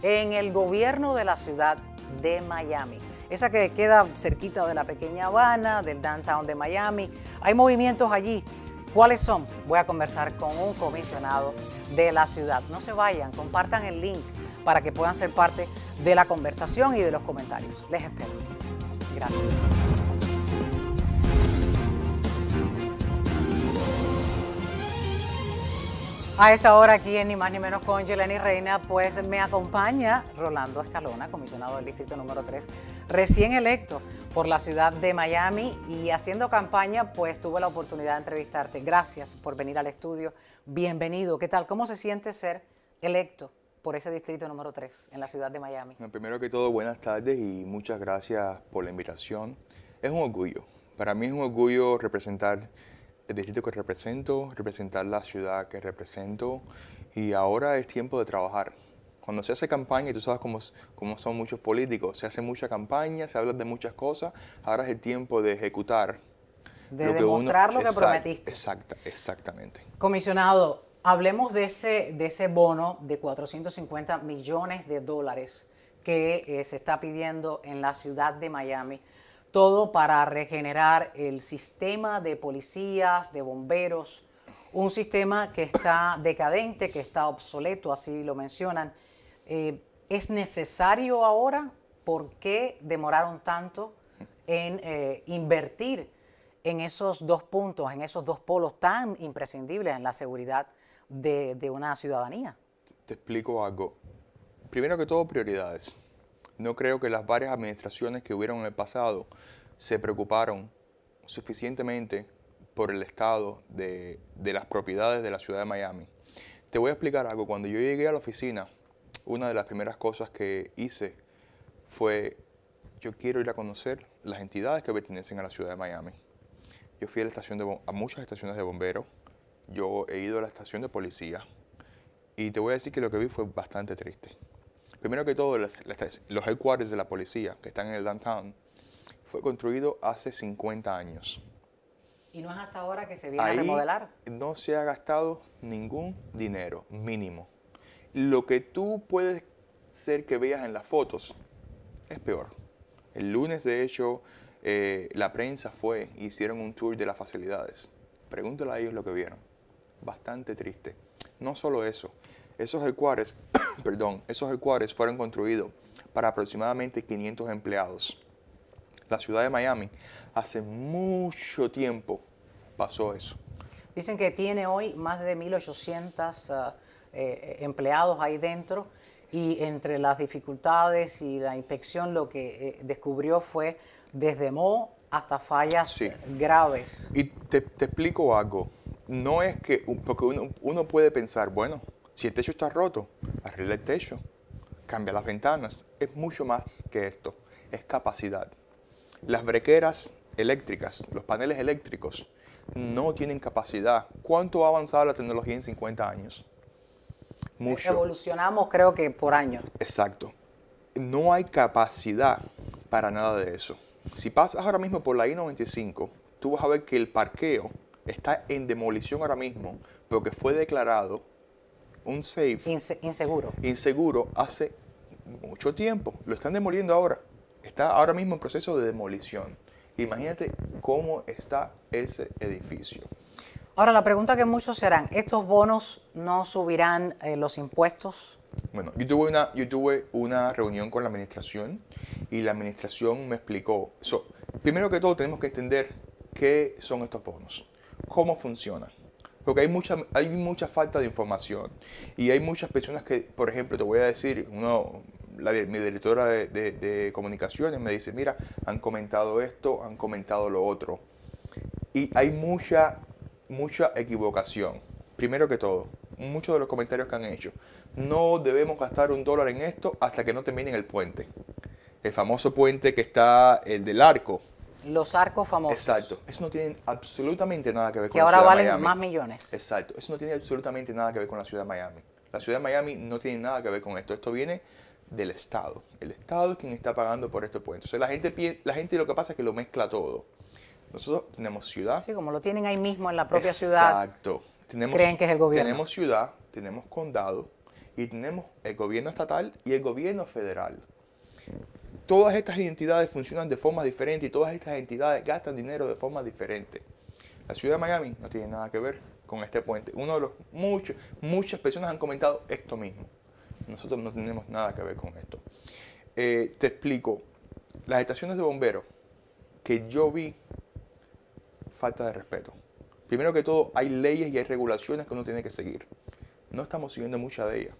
en el gobierno de la ciudad de Miami. Esa que queda cerquita de la pequeña Habana, del downtown de Miami. Hay movimientos allí. ¿Cuáles son? Voy a conversar con un comisionado de la ciudad. No se vayan, compartan el link para que puedan ser parte de la conversación y de los comentarios. Les espero. Gracias. A esta hora aquí en Ni Más Ni Menos con Yeleni Reina, pues me acompaña Rolando Escalona, comisionado del distrito número 3, recién electo por la ciudad de Miami y haciendo campaña, pues tuve la oportunidad de entrevistarte. Gracias por venir al estudio. Bienvenido. ¿Qué tal? ¿Cómo se siente ser electo por ese distrito número 3 en la ciudad de Miami? Bueno, primero que todo, buenas tardes y muchas gracias por la invitación. Es un orgullo. Para mí es un orgullo representar el distrito que represento, representar la ciudad que represento, y ahora es tiempo de trabajar. Cuando se hace campaña, y tú sabes cómo son muchos políticos, se hace mucha campaña, se habla de muchas cosas, ahora es el tiempo de ejecutar. De demostrar lo que prometiste. Exactamente. Comisionado, hablemos de ese bono de 450 millones de dólares que se está pidiendo en la ciudad de Miami. Todo para regenerar el sistema de policías, de bomberos, un sistema que está decadente, que está obsoleto, así lo mencionan. ¿Es necesario ahora? ¿Por qué demoraron tanto en invertir en esos dos puntos, en esos dos polos tan imprescindibles en la seguridad de una ciudadanía? Te explico algo. Primero que todo, prioridades. No creo que las varias administraciones que hubieron en el pasado se preocuparon suficientemente por el estado de las propiedades de la ciudad de Miami. Te voy a explicar algo. Cuando yo llegué a la oficina, una de las primeras cosas que hice fue, yo quiero ir a conocer las entidades que pertenecen a la ciudad de Miami. Yo fui a muchas estaciones de bomberos, yo he ido a la estación de policía, y te voy a decir que lo que vi fue bastante triste. Primero que todo, los headquarters de la policía, que están en el downtown, fue construido hace 50 años. ¿Y no es hasta ahora que se viene a remodelar? No se ha gastado ningún dinero, mínimo. Lo que tú puedes ser que veas en las fotos es peor. El lunes, de hecho, la prensa hicieron un tour de las facilidades. Pregúntale a ellos lo que vieron. Bastante triste. No solo eso. Esos headquarters fueron construidos para aproximadamente 500 empleados. La ciudad de Miami hace mucho tiempo pasó eso. Dicen que tiene hoy más de 1.800 empleados ahí dentro, y entre las dificultades y la inspección lo que descubrió fue desde moho hasta fallas graves. Y te explico algo. No es que, porque uno puede pensar, bueno, si el techo está roto, arregla el techo, cambia las ventanas. Es mucho más que esto, es capacidad. Las brequeras eléctricas, los paneles eléctricos, no tienen capacidad. ¿Cuánto ha avanzado la tecnología en 50 años? Mucho. Evolucionamos, creo que por años. Exacto. No hay capacidad para nada de eso. Si pasas ahora mismo por la I-95, tú vas a ver que el parqueo está en demolición ahora mismo porque fue declarado un safe inseguro hace mucho tiempo. Lo están demoliendo ahora. Está ahora mismo en proceso de demolición. Imagínate cómo está ese edificio. Ahora, la pregunta que muchos se harán, ¿estos bonos no subirán los impuestos? Bueno, yo tuve una reunión con la administración y la administración me explicó. Primero que todo, tenemos que entender qué son estos bonos, cómo funcionan. Porque hay mucha falta de información y hay muchas personas que, por ejemplo, te voy a decir, mi directora de comunicaciones me dice, mira, han comentado esto, han comentado lo otro. Y hay mucha equivocación. Primero que todo, muchos de los comentarios que han hecho, no debemos gastar $1 en esto hasta que no terminen el puente. El famoso puente que está, el del arco. Los arcos famosos. Exacto. Eso no tiene absolutamente nada que ver con la ciudad de Miami. Que ahora valen más millones. Exacto. Eso no tiene absolutamente nada que ver con la ciudad de Miami. La ciudad de Miami no tiene nada que ver con esto. Esto viene del Estado. El Estado es quien está pagando por este puente. Entonces la gente lo que pasa es que lo mezcla todo. Nosotros tenemos ciudad. Sí, como lo tienen ahí mismo en la propia ciudad. Exacto. Creen que es el gobierno. Tenemos ciudad, tenemos condado y tenemos el gobierno estatal y el gobierno federal. Todas estas entidades funcionan de forma diferente y todas estas entidades gastan dinero de forma diferente. La ciudad de Miami no tiene nada que ver con este puente. Muchas personas han comentado esto mismo. Nosotros no tenemos nada que ver con esto. Te explico. Las estaciones de bomberos que yo vi, falta de respeto. Primero que todo, hay leyes y hay regulaciones que uno tiene que seguir. No estamos siguiendo muchas de ellas.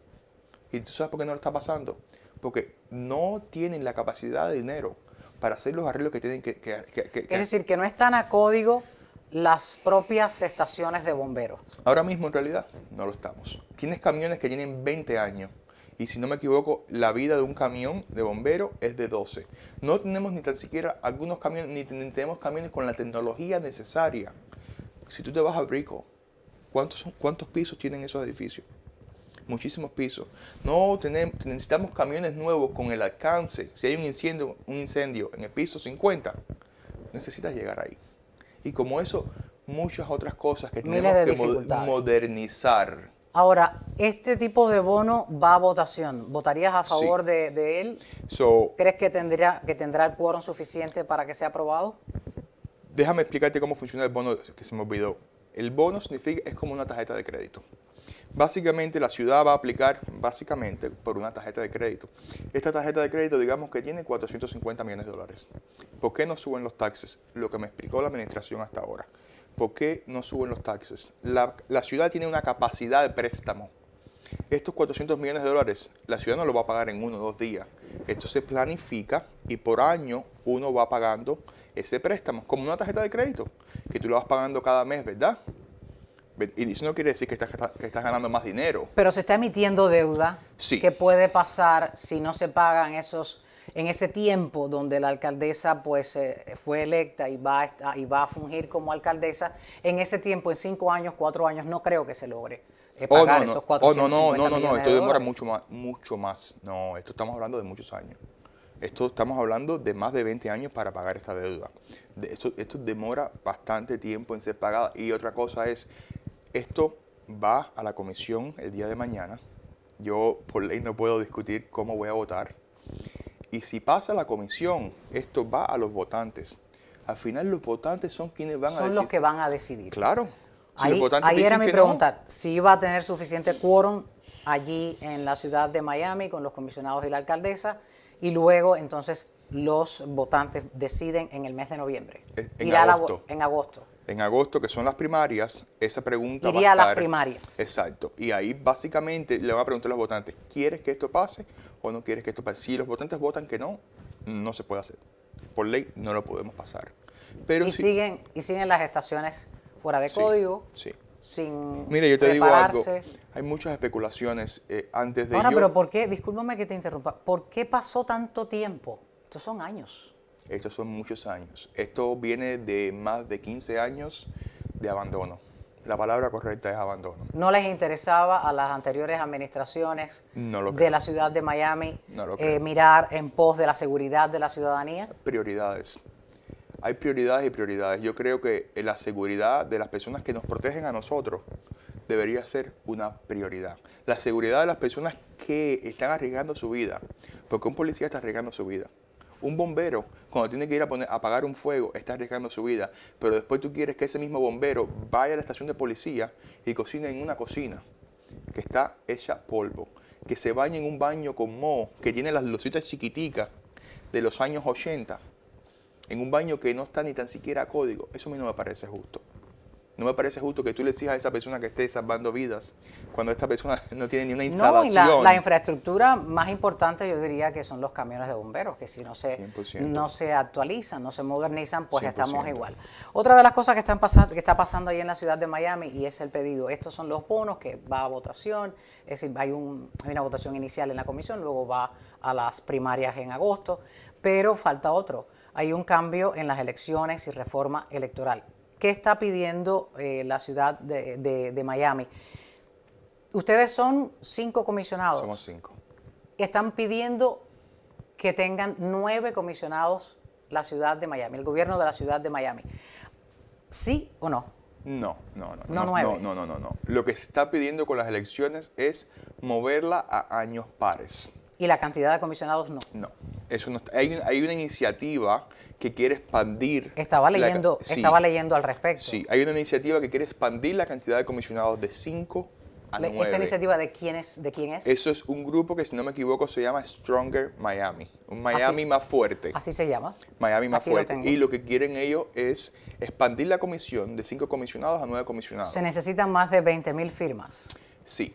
¿Y tú sabes por qué no lo está pasando? Porque no tienen la capacidad de dinero para hacer los arreglos que tienen que Es decir, que no están a código las propias estaciones de bomberos. Ahora mismo, en realidad, no lo estamos. Tienes camiones que tienen 20 años. Y si no me equivoco, la vida de un camión de bombero es de 12. No tenemos ni tan siquiera algunos camiones, ni tenemos camiones con la tecnología necesaria. Si tú te vas a Brico, ¿cuántos pisos tienen esos edificios? Muchísimos pisos. Necesitamos camiones nuevos con el alcance. Si hay un incendio en el piso 50, necesitas llegar ahí. Y como eso, muchas otras cosas que tenemos que modernizar. Ahora, este tipo de bono va a votación. ¿Votarías a favor de él? ¿Crees que tendrá el quórum suficiente para que sea aprobado? Déjame explicarte cómo funciona el bono, que se me olvidó. El bono es como una tarjeta de crédito. Básicamente la ciudad va a aplicar por una tarjeta de crédito. Esta tarjeta de crédito, digamos que tiene 450 millones de dólares. ¿Por qué no suben los taxes? Lo que me explicó la administración hasta ahora. ¿Por qué no suben los taxes? La ciudad tiene una capacidad de préstamo. Estos 400 millones de dólares, la ciudad no lo va a pagar en 1 o 2 días. Esto se planifica y por año uno va pagando ese préstamo, como una tarjeta de crédito, que tú lo vas pagando cada mes, ¿verdad? Y eso no quiere decir que estás ganando más dinero. Pero se está emitiendo deuda. Sí. ¿Qué puede pasar si no se pagan en ese tiempo donde la alcaldesa pues fue electa y va a fungir como alcaldesa? En ese tiempo, en 5 años, 4 años, no creo que se logre pagar esos 450 millones esto de demora dólares. mucho más. No, esto estamos hablando de muchos años. Estamos hablando de más de 20 años para pagar esta deuda. Esto demora bastante tiempo en ser pagada. Y otra cosa es, esto va a la comisión el día de mañana. Yo por ley no puedo discutir cómo voy a votar. Y si pasa a la comisión, esto va a los votantes. Al final los votantes son quienes van a decidir. Son los que van a decidir. Claro. Si Ahí era mi pregunta, si iba a tener suficiente quórum allí en la ciudad de Miami con los comisionados y la alcaldesa, y luego entonces los votantes deciden en el mes de noviembre. En agosto. En agosto. En agosto, que son las primarias, esa pregunta Iría va a estar... a las primarias. Exacto. Y ahí básicamente le van a preguntar a los votantes, ¿quieres que esto pase o no quieres que esto pase? Si los votantes votan que no, no se puede hacer. Por ley no lo podemos pasar. Pero siguen las estaciones fuera de código, sí. sin Mira, yo te digo algo, prepararse. hay muchas especulaciones antes de Ahora, pero ¿por qué? Discúlpame que te interrumpa. ¿Por qué pasó tanto tiempo? Estos son años. Estos son muchos años. Esto viene de más de 15 años de abandono. La palabra correcta es abandono. ¿No les interesaba a las anteriores administraciones de la ciudad de Miami mirar en pos de la seguridad de la ciudadanía? Prioridades. Hay prioridades y prioridades. Yo creo que la seguridad de las personas que nos protegen a nosotros debería ser una prioridad. La seguridad de las personas que están arriesgando su vida, porque un policía está arriesgando su vida. Un bombero, cuando tiene que ir a apagar un fuego, está arriesgando su vida, pero después tú quieres que ese mismo bombero vaya a la estación de policía y cocine en una cocina que está hecha polvo, que se bañe en un baño con moho, que tiene las lucitas chiquiticas de los años 80, en un baño que no está ni tan siquiera a código. Eso a mí no me parece justo. No me parece justo que tú le exijas a esa persona que esté salvando vidas cuando esta persona no tiene ni una instalación. No, y la infraestructura más importante yo diría que son los camiones de bomberos, que si no se actualizan, no se modernizan, pues 100%. Estamos igual. otra de las cosas que está pasando ahí en la ciudad de Miami, y es el pedido. Estos son los bonos que va a votación, es decir, hay una votación inicial en la comisión, luego va a las primarias en agosto, pero falta otro. Hay un cambio en las elecciones y reforma electoral. ¿Qué está pidiendo la ciudad de Miami? Ustedes son 5 comisionados. Somos 5. Están pidiendo que tengan 9 comisionados la ciudad de Miami, el gobierno de la ciudad de Miami. ¿Sí o no? No. No 9. No. Lo que se está pidiendo con las elecciones es moverla a años pares. ¿Y la cantidad de comisionados no? No. eso no está. Hay una iniciativa que quiere expandir. Estaba sí, leyendo al respecto. Sí, hay una iniciativa que quiere expandir la cantidad de comisionados de 5 a 9. ¿Esa iniciativa de quién es? Eso es un grupo que, si no me equivoco, se llama Stronger Miami. Un Miami más fuerte. Así se llama. Miami más Aquí lo fuerte. tengo. Y lo que quieren ellos es expandir la comisión de 5 comisionados a 9 comisionados. Se necesitan más de 20.000 firmas. Sí.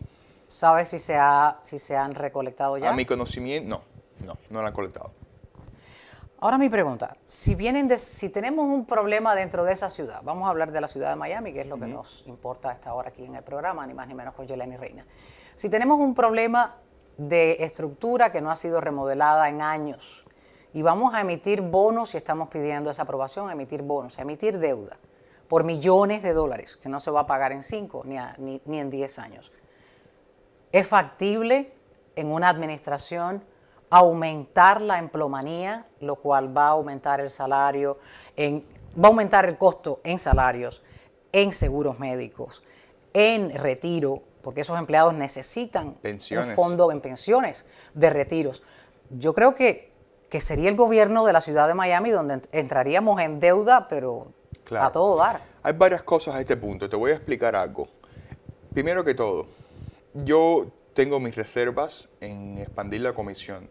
¿Sabes si se han recolectado ya? A mi conocimiento, no la han colectado. Ahora mi pregunta, si tenemos un problema dentro de esa ciudad, vamos a hablar de la ciudad de Miami, que es lo que nos importa a esta hora aquí en el programa, ni más ni menos con Yeleni Reina. Si tenemos un problema de estructura que no ha sido remodelada en años y vamos a emitir bonos y estamos pidiendo esa aprobación, a emitir bonos, a emitir deuda por millones de dólares que no se va a pagar en 5 ni en 10 años. ¿Es factible en una administración aumentar la empleomanía, lo cual va a aumentar el salario, va a aumentar el costo en salarios, en seguros médicos, en retiro, porque esos empleados necesitan un fondo en pensiones de retiros? Yo creo que sería el gobierno de la ciudad de Miami donde entraríamos en deuda, pero claro, a todo dar. Hay varias cosas a este punto. Te voy a explicar algo. Primero que todo, yo tengo mis reservas en expandir la comisión.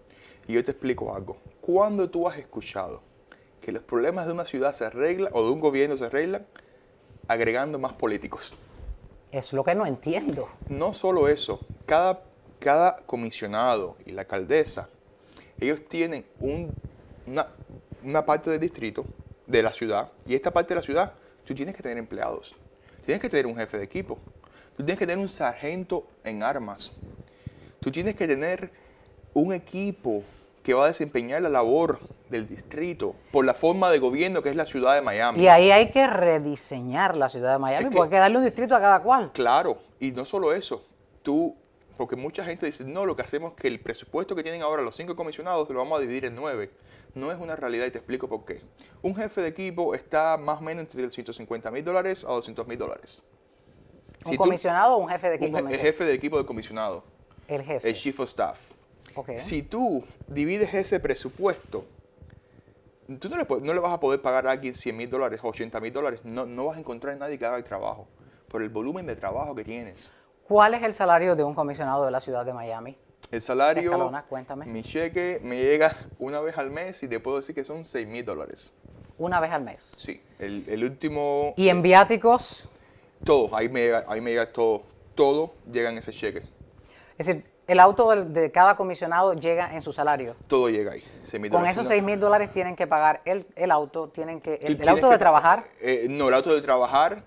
Y yo te explico algo. ¿Cuándo tú has escuchado que los problemas de una ciudad se arreglan o de un gobierno se arreglan agregando más políticos? Es lo que no entiendo. No solo eso. Cada comisionado y la alcaldesa, ellos tienen una parte del distrito, de la ciudad, y esta parte de la ciudad, tú tienes que tener empleados. Tienes que tener un jefe de equipo. Tú tienes que tener un sargento en armas. Tú tienes que tener un equipo que va a desempeñar la labor del distrito por la forma de gobierno que es la ciudad de Miami. Y ahí hay que rediseñar la ciudad de Miami, porque hay que darle un distrito a cada cual. Claro, y no solo eso, porque mucha gente dice, no, lo que hacemos es que el presupuesto que tienen ahora los 5 comisionados lo vamos a dividir en 9. No es una realidad y te explico por qué. Un jefe de equipo está más o menos entre $150,000 a $200,000. ¿Un comisionado o un jefe de equipo? El jefe de equipo de comisionado. El jefe. El chief of staff. Okay. Si tú divides ese presupuesto, tú no le vas a poder pagar a alguien $100,000 o $80,000. No vas a encontrar a nadie que haga el trabajo por el volumen de trabajo que tienes. ¿Cuál es el salario de un comisionado de la ciudad de Miami? El salario, Escalona, cuéntame. Mi cheque me llega una vez al mes y te puedo decir que son $6,000. Una vez al mes. Sí, el último. ¿Y en viáticos? Todo, ahí me llega todo llega en ese cheque. Es decir, el auto de cada comisionado llega en su salario. Todo llega ahí. Con esos $6,000 tienen que pagar el auto, el auto de trabajar. No, el auto de trabajar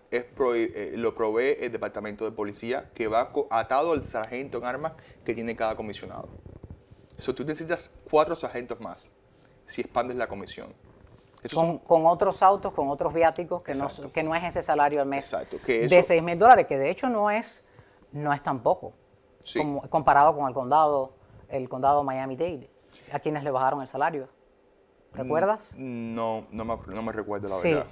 lo provee el departamento de policía, que va atado al sargento en armas que tiene cada comisionado. Tú necesitas 4 sargentos más si expandes la comisión. Con otros autos, con otros viáticos, que no es ese salario al mes. Exacto. De $6,000, que de hecho no es tan poco. Sí. Comparado con el condado Miami-Dade, a quienes le bajaron el salario. ¿Recuerdas? No me recuerdo la sí, verdad.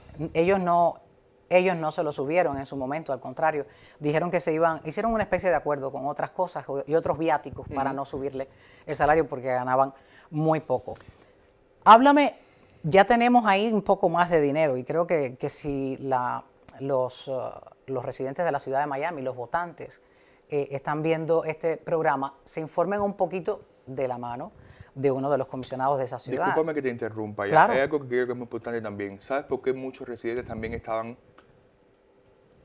ellos no se lo subieron en su momento, al contrario. Dijeron que hicieron una especie de acuerdo con otras cosas y otros viáticos para no subirle el salario porque ganaban muy poco. Háblame, ya tenemos ahí un poco más de dinero y creo que si los residentes de la ciudad de Miami, los votantes, están viendo este programa, se informen un poquito de la mano de uno de los comisionados de esa ciudad. Discúlpame que te interrumpa. Claro. Hay algo que creo que es muy importante también. ¿Sabes por qué muchos residentes también estaban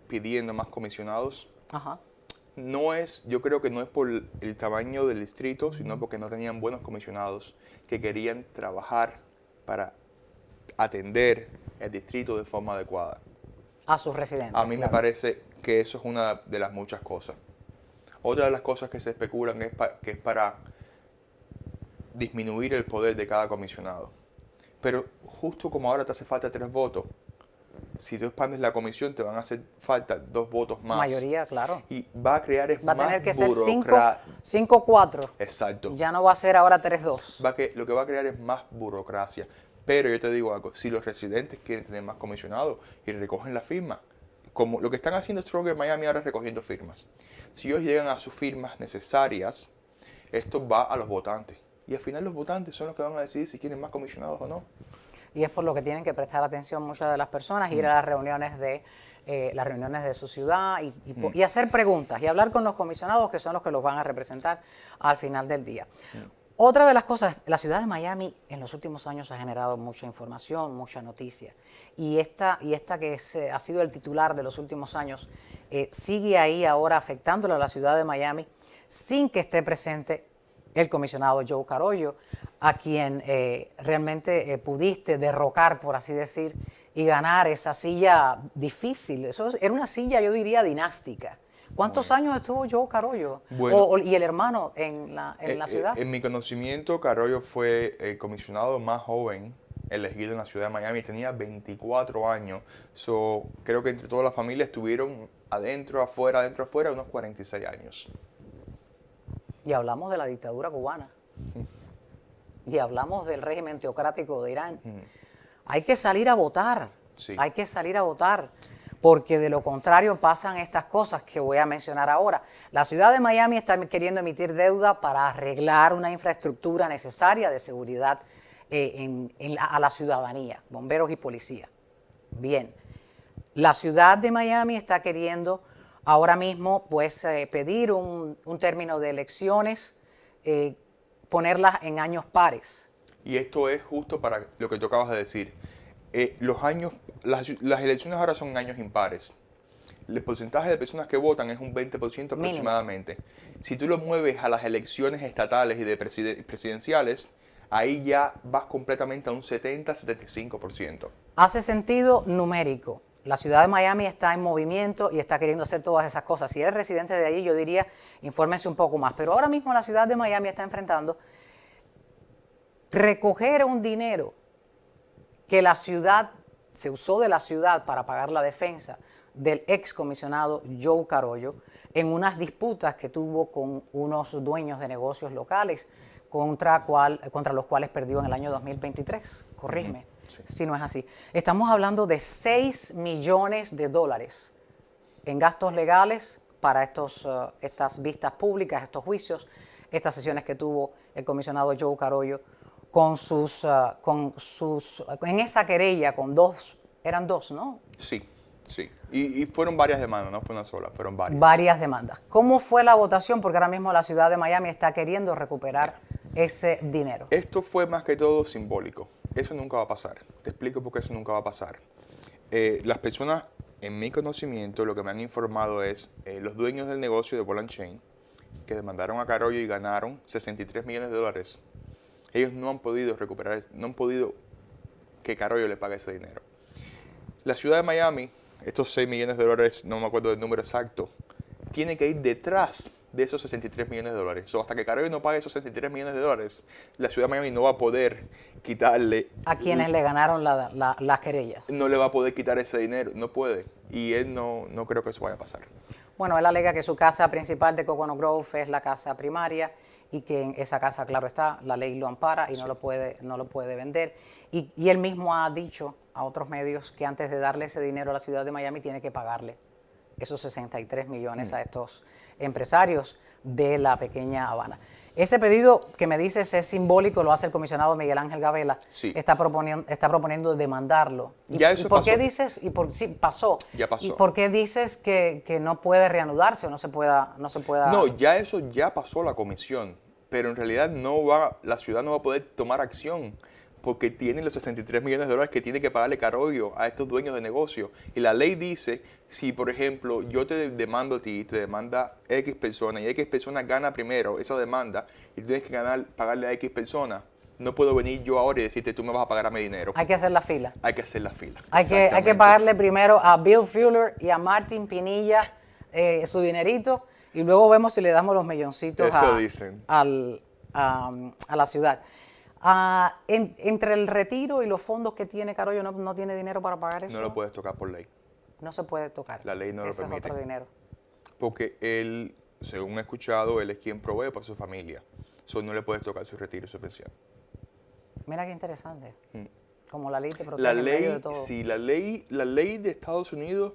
pidiendo más comisionados? Ajá. Yo creo que no es por el tamaño del distrito, sino porque no tenían buenos comisionados que querían trabajar para atender el distrito de forma adecuada. A sus residentes. A mí me parece que eso es una de las muchas cosas. Otra de las cosas que se especulan es que es para disminuir el poder de cada comisionado. Pero justo como ahora te hace falta 3 votos, si tú expandes la comisión te van a hacer falta 2 votos más. Mayoría, claro. Y va a crear Va a más tener que ser burocracia. 5-4. Exacto. Ya no va a ser ahora 3-2. Lo que va a crear es más burocracia. Pero yo te digo algo, si los residentes quieren tener más comisionados y recogen la firma, como lo que están haciendo Stronger Miami ahora es recogiendo firmas. Si ellos llegan a sus firmas necesarias, esto va a los votantes. Y al final los votantes son los que van a decidir si quieren más comisionados o no. Y es por lo que tienen que prestar atención muchas de las personas, ir a las reuniones de su ciudad y hacer preguntas y hablar con los comisionados que son los que los van a representar al final del día. Otra de las cosas, la ciudad de Miami en los últimos años ha generado mucha información, mucha noticia. Y esta que ha sido el titular de los últimos años sigue ahí ahora afectándole a la ciudad de Miami sin que esté presente el comisionado Joe Carollo, a quien realmente pudiste derrocar, por así decir, y ganar esa silla difícil. Eso era una silla, yo diría, dinástica. ¿Cuántos años estuvo Joe Carollo? Bueno, ¿Y el hermano en la ciudad? En mi conocimiento, Carollo fue el comisionado más joven elegido en la ciudad de Miami. Tenía 24 años. Creo que entre toda la familia estuvieron adentro, afuera, unos 46 años. Y hablamos de la dictadura cubana. Y hablamos del régimen teocrático de Irán. Hay que salir a votar. Sí. Hay que salir a votar. Porque de lo contrario pasan estas cosas que voy a mencionar ahora. La ciudad de Miami está queriendo emitir deuda para arreglar una infraestructura necesaria de seguridad a la ciudadanía, bomberos y policía. Bien, la ciudad de Miami está queriendo ahora mismo pues pedir un término de elecciones, ponerlas en años pares. Y esto es justo para lo que tú acabas de decir. Las elecciones ahora son en años impares. El porcentaje de personas que votan es un 20% aproximadamente. Mínimo. Si tú lo mueves a las elecciones estatales y de presidenciales, ahí ya vas completamente a un 70-75%. Hace sentido numérico. La ciudad de Miami está en movimiento y está queriendo hacer todas esas cosas. Si eres residente de allí, yo diría, infórmese un poco más. Pero ahora mismo la ciudad de Miami está enfrentando recoger un dinero que la ciudad, se usó de la ciudad para pagar la defensa del excomisionado Joe Carollo en unas disputas que tuvo con unos dueños de negocios locales contra los cuales perdió en el año 2023. Corrígeme si no es así. Estamos hablando de $6 millones en gastos legales para estas vistas públicas, estos juicios, estas sesiones que tuvo el comisionado Joe Carollo en esa querella con eran dos, ¿no? Sí, sí. Y fueron varias demandas, no fue una sola, fueron varias. Varias demandas. ¿Cómo fue la votación? Porque ahora mismo la ciudad de Miami está queriendo recuperar ese dinero. Esto fue más que todo simbólico. Eso nunca va a pasar. Te explico por qué eso nunca va a pasar. Las personas, en mi conocimiento, lo que me han informado es los dueños del negocio de Ball & Chain, que demandaron a Carollo y ganaron $63 millones. Ellos no han podido recuperar, no han podido que Carollo le pague ese dinero. La ciudad de Miami, estos $6 millones, no me acuerdo del número exacto, tiene que ir detrás de esos $63 millones. Hasta que Carollo no pague esos $63 millones, la ciudad de Miami no va a poder quitarle... A quienes le ganaron las querellas. No le va a poder quitar ese dinero, no puede. Y él no creo que eso vaya a pasar. Bueno, él alega que su casa principal de Coconut Grove es la casa primaria y que en esa casa, claro está, la ley lo ampara y no lo puede vender. Y él mismo ha dicho a otros medios que antes de darle ese dinero a la ciudad de Miami tiene que pagarle esos 63 millones a estos empresarios de la pequeña Habana. Ese pedido que me dices es simbólico, lo hace el comisionado Miguel Ángel Gavela. Sí. Está proponiendo demandarlo. Ya eso ¿Y por pasó. qué dices? Sí, pasó. Ya pasó. ¿Y por qué dices que no puede reanudarse o no se pueda? No, ya eso ya pasó la comisión, pero en realidad la ciudad no va a poder tomar acción porque tiene los $63 millones que tiene que pagarle Carollo a estos dueños de negocio. Y la ley dice, si por ejemplo yo te demando a ti, te demanda X persona y X persona gana primero esa demanda y tú tienes que pagarle a X persona, no puedo venir yo ahora y decirte tú me vas a pagar a mi dinero. Hay que hacer la fila. Hay que hacer la fila. Hay que pagarle primero a Bill Fuller y a Martin Pinilla su dinerito y luego vemos si le damos los milloncitos a la ciudad. Entre el retiro y los fondos que tiene Carollo, ¿no tiene dinero para pagar eso? No lo puedes tocar por ley. No se puede tocar. La ley no lo permite. Ese es otro dinero. Porque él, según he escuchado, él es quien provee para su familia. No le puedes tocar su retiro y su pensión. Mira qué interesante. Como la ley te protege La en medio de ley, todo. sí, la ley de Estados Unidos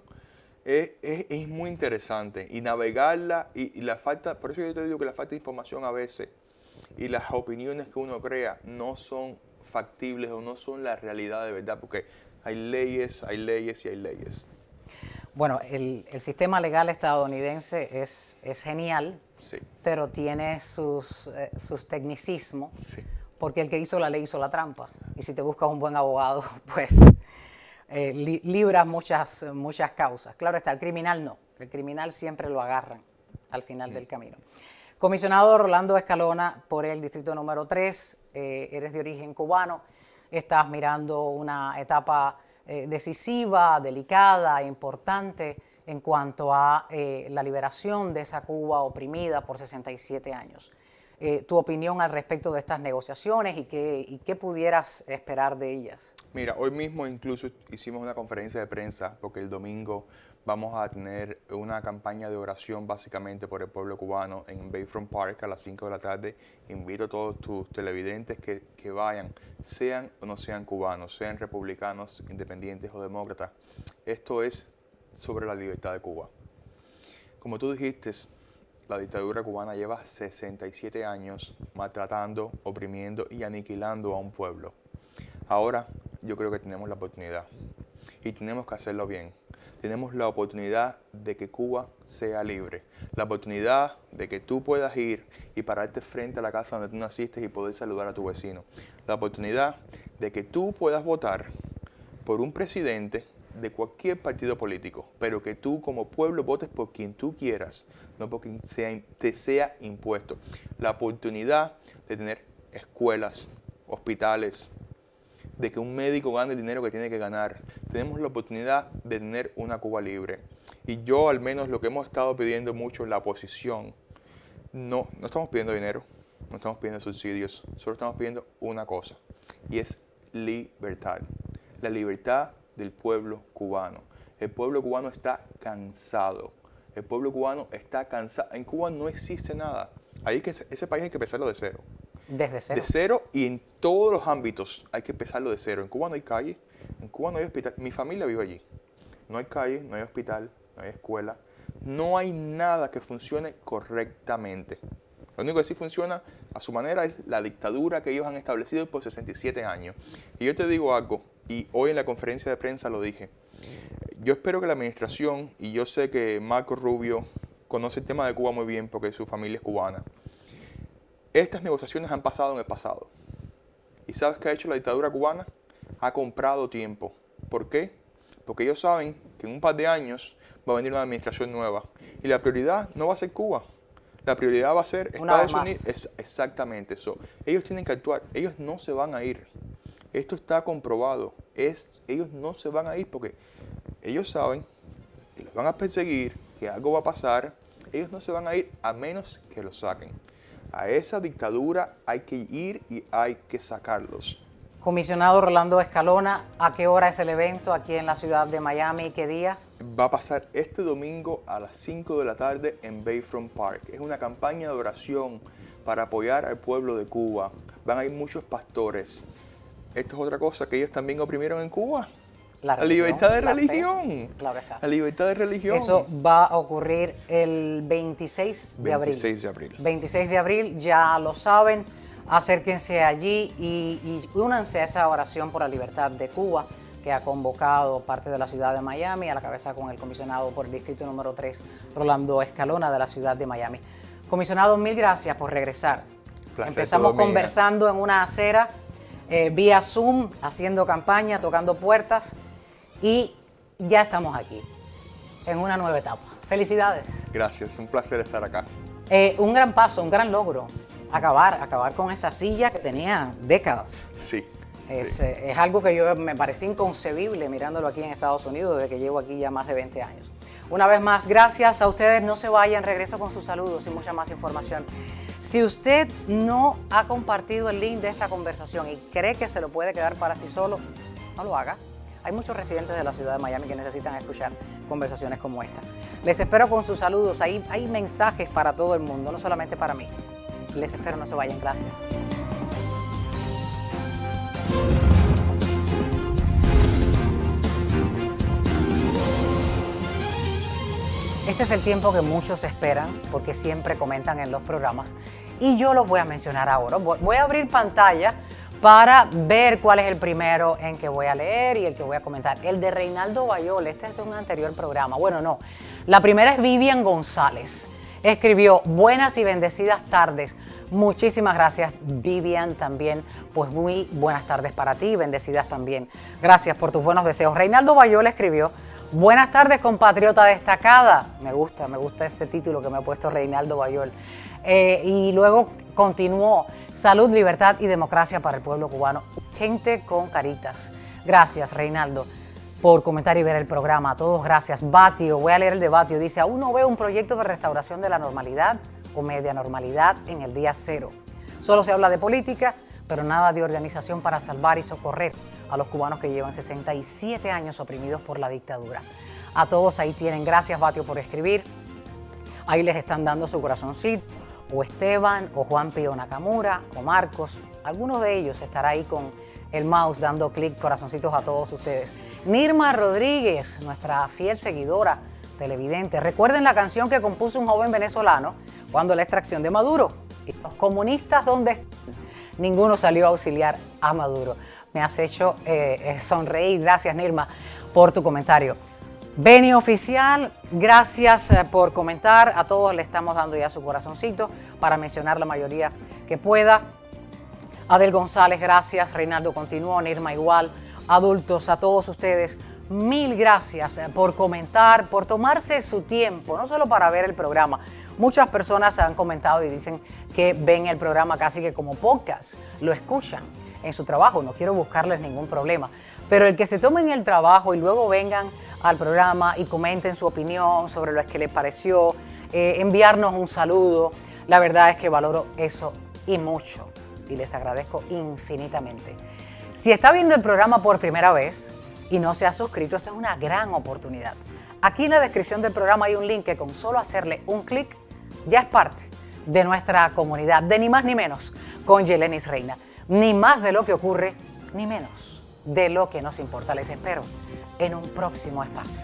es muy interesante. Y navegarla y la falta, por eso yo te digo que la falta de información a veces y las opiniones que uno crea no son factibles o no son la realidad de verdad, porque hay leyes y hay leyes. Bueno, el sistema legal estadounidense es genial, Sí. pero tiene sus tecnicismos, Sí. porque el que hizo la ley hizo la trampa. Y si te buscas un buen abogado, pues libras muchas causas. Claro está, el criminal no. El criminal siempre lo agarran al final del camino. Comisionado Rolando Escalona, por el distrito número 3, eres de origen cubano, estás mirando una etapa decisiva, delicada, importante en cuanto a la liberación de esa Cuba oprimida por 67 años. Tu opinión al respecto de estas negociaciones y qué pudieras esperar de ellas. Mira, hoy mismo incluso hicimos una conferencia de prensa porque el domingo vamos a tener una campaña de oración básicamente por el pueblo cubano en Bayfront Park a las 5 de la tarde. Invito a todos tus televidentes que vayan, sean o no sean cubanos, sean republicanos, independientes o demócratas. Esto es sobre la libertad de Cuba. Como tú dijiste, la dictadura cubana lleva 67 años maltratando, oprimiendo y aniquilando a un pueblo. Ahora yo creo que tenemos la oportunidad y tenemos que hacerlo bien. Tenemos la oportunidad de que Cuba sea libre, la oportunidad de que tú puedas ir y pararte frente a la casa donde tú naciste y poder saludar a tu vecino, la oportunidad de que tú puedas votar por un presidente de cualquier partido político, pero que tú como pueblo votes por quien tú quieras, no por quien te sea impuesto. La oportunidad de tener escuelas, hospitales, de que un médico gane el dinero que tiene que ganar. Tenemos la oportunidad de tener una Cuba libre. Y yo, al menos, lo que hemos estado pidiendo mucho en la oposición, no estamos pidiendo dinero, no estamos pidiendo subsidios, solo estamos pidiendo una cosa, y es libertad. La libertad del pueblo cubano. El pueblo cubano está cansado. El pueblo cubano está cansado. En Cuba no existe nada. Ese país hay que empezarlo de cero. Desde cero. De cero, y en todos los ámbitos hay que empezarlo de cero. En Cuba no hay calle, en Cuba no hay hospital. Mi familia vive allí. No hay calle, no hay hospital, no hay escuela. No hay nada que funcione correctamente. Lo único que sí funciona a su manera es la dictadura que ellos han establecido por 67 años. Y yo te digo algo, y hoy en la conferencia de prensa lo dije. Yo espero que la administración, y yo sé que Marco Rubio conoce el tema de Cuba muy bien porque su familia es cubana. Estas negociaciones han pasado en el pasado. ¿Y sabes qué ha hecho la dictadura cubana? Ha comprado tiempo. ¿Por qué? Porque ellos saben que en un par de años va a venir una administración nueva. Y la prioridad no va a ser Cuba. La prioridad va a ser Estados Unidos. Exactamente eso. Ellos tienen que actuar. Ellos no se van a ir. Esto está comprobado. Ellos no se van a ir porque ellos saben que los van a perseguir, que algo va a pasar. Ellos no se van a ir a menos que los saquen. A esa dictadura hay que ir y hay que sacarlos. Comisionado Rolando Escalona, ¿a qué hora es el evento aquí en la ciudad de Miami? ¿Qué día? Va a pasar este domingo a las 5 de la tarde en Bayfront Park. Es una campaña de oración para apoyar al pueblo de Cuba. Van a ir muchos pastores. Esto es otra cosa que ellos también oprimieron en Cuba. La libertad de religión. Claro está. La libertad de religión. Eso va a ocurrir el 26 de abril. 26 de abril. 26 de abril, ya lo saben. Acérquense allí y únanse a esa oración por la libertad de Cuba que ha convocado parte de la ciudad de Miami, a la cabeza con el comisionado por el distrito número 3, Rolando Escalona, de la ciudad de Miami. Comisionado, mil gracias por regresar. Empezamos conversando en una acera, vía Zoom, haciendo campaña, tocando puertas, y ya estamos aquí, en una nueva etapa. Felicidades. Gracias, un placer estar acá. Un gran paso, un gran logro, acabar con esa silla que tenía décadas. Sí. Es algo que yo me parecía inconcebible mirándolo aquí en Estados Unidos desde que llevo aquí ya más de 20 años. Una vez más, gracias a ustedes. No se vayan, regreso con sus saludos y mucha más información. Si usted no ha compartido el link de esta conversación y cree que se lo puede quedar para sí solo, no lo haga. Hay muchos residentes de la ciudad de Miami que necesitan escuchar conversaciones como esta. Les espero con sus saludos. Hay mensajes para todo el mundo, no solamente para mí. Les espero, no se vayan. Gracias. Este Este es el tiempo que muchos esperan porque siempre comentan en los programas y yo los voy a mencionar ahora. Voy a abrir pantalla para ver cuál es el primero en que voy a leer y el que voy a comentar. El de Reinaldo Bayol, este es de un anterior programa. Bueno, no. La primera es Vivian González. Escribió, buenas y bendecidas tardes. Muchísimas gracias, Vivian, también. Pues muy buenas tardes para ti, bendecidas también. Gracias por tus buenos deseos. Reinaldo Bayol escribió, buenas tardes, compatriota destacada. Me gusta este título que me ha puesto Reinaldo Bayol. Y luego continuó, salud, libertad y democracia para el pueblo cubano. Gente con caritas. Gracias, Reinaldo, por comentar y ver el programa. A todos, gracias. Batio, voy a leer el de Batio. Dice, aún no veo un proyecto de restauración de la normalidad o media normalidad en el día cero. Solo se habla de política, pero nada de organización para salvar y socorrer a los cubanos que llevan 67 años oprimidos por la dictadura. A todos ahí tienen, gracias Batio por escribir. Ahí les están dando su corazoncito, o Esteban, o Juan Pío Nakamura, o Marcos. Algunos de ellos estará ahí con el mouse dando clic, corazoncitos a todos ustedes. Nirma Rodríguez, nuestra fiel seguidora, televidente. Recuerden la canción que compuso un joven venezolano cuando la extracción de Maduro. Y los comunistas, ¿dónde están? Ninguno salió a auxiliar a Maduro. Me has hecho sonreír. Gracias, Nirma, por tu comentario. Beni Oficial, gracias por comentar. A todos le estamos dando ya su corazoncito para mencionar la mayoría que pueda. Adel González, gracias. Reinaldo continuó, Nirma igual. Adultos, a todos ustedes, mil gracias por comentar, por tomarse su tiempo, no solo para ver el programa. Muchas personas han comentado y dicen que ven el programa casi que como podcast, lo escuchan en su trabajo, no quiero buscarles ningún problema. Pero el que se tomen el trabajo y luego vengan al programa y comenten su opinión sobre lo que les pareció, enviarnos un saludo, la verdad es que valoro eso y mucho, y les agradezco infinitamente. Si está viendo el programa por primera vez y no se ha suscrito, esa es una gran oportunidad. Aquí en la descripción del programa hay un link que con solo hacerle un clic ya es parte de nuestra comunidad, de ni más ni menos con Yelenis Reina. Ni más de lo que ocurre, ni menos de lo que nos importa. Les espero en un próximo espacio.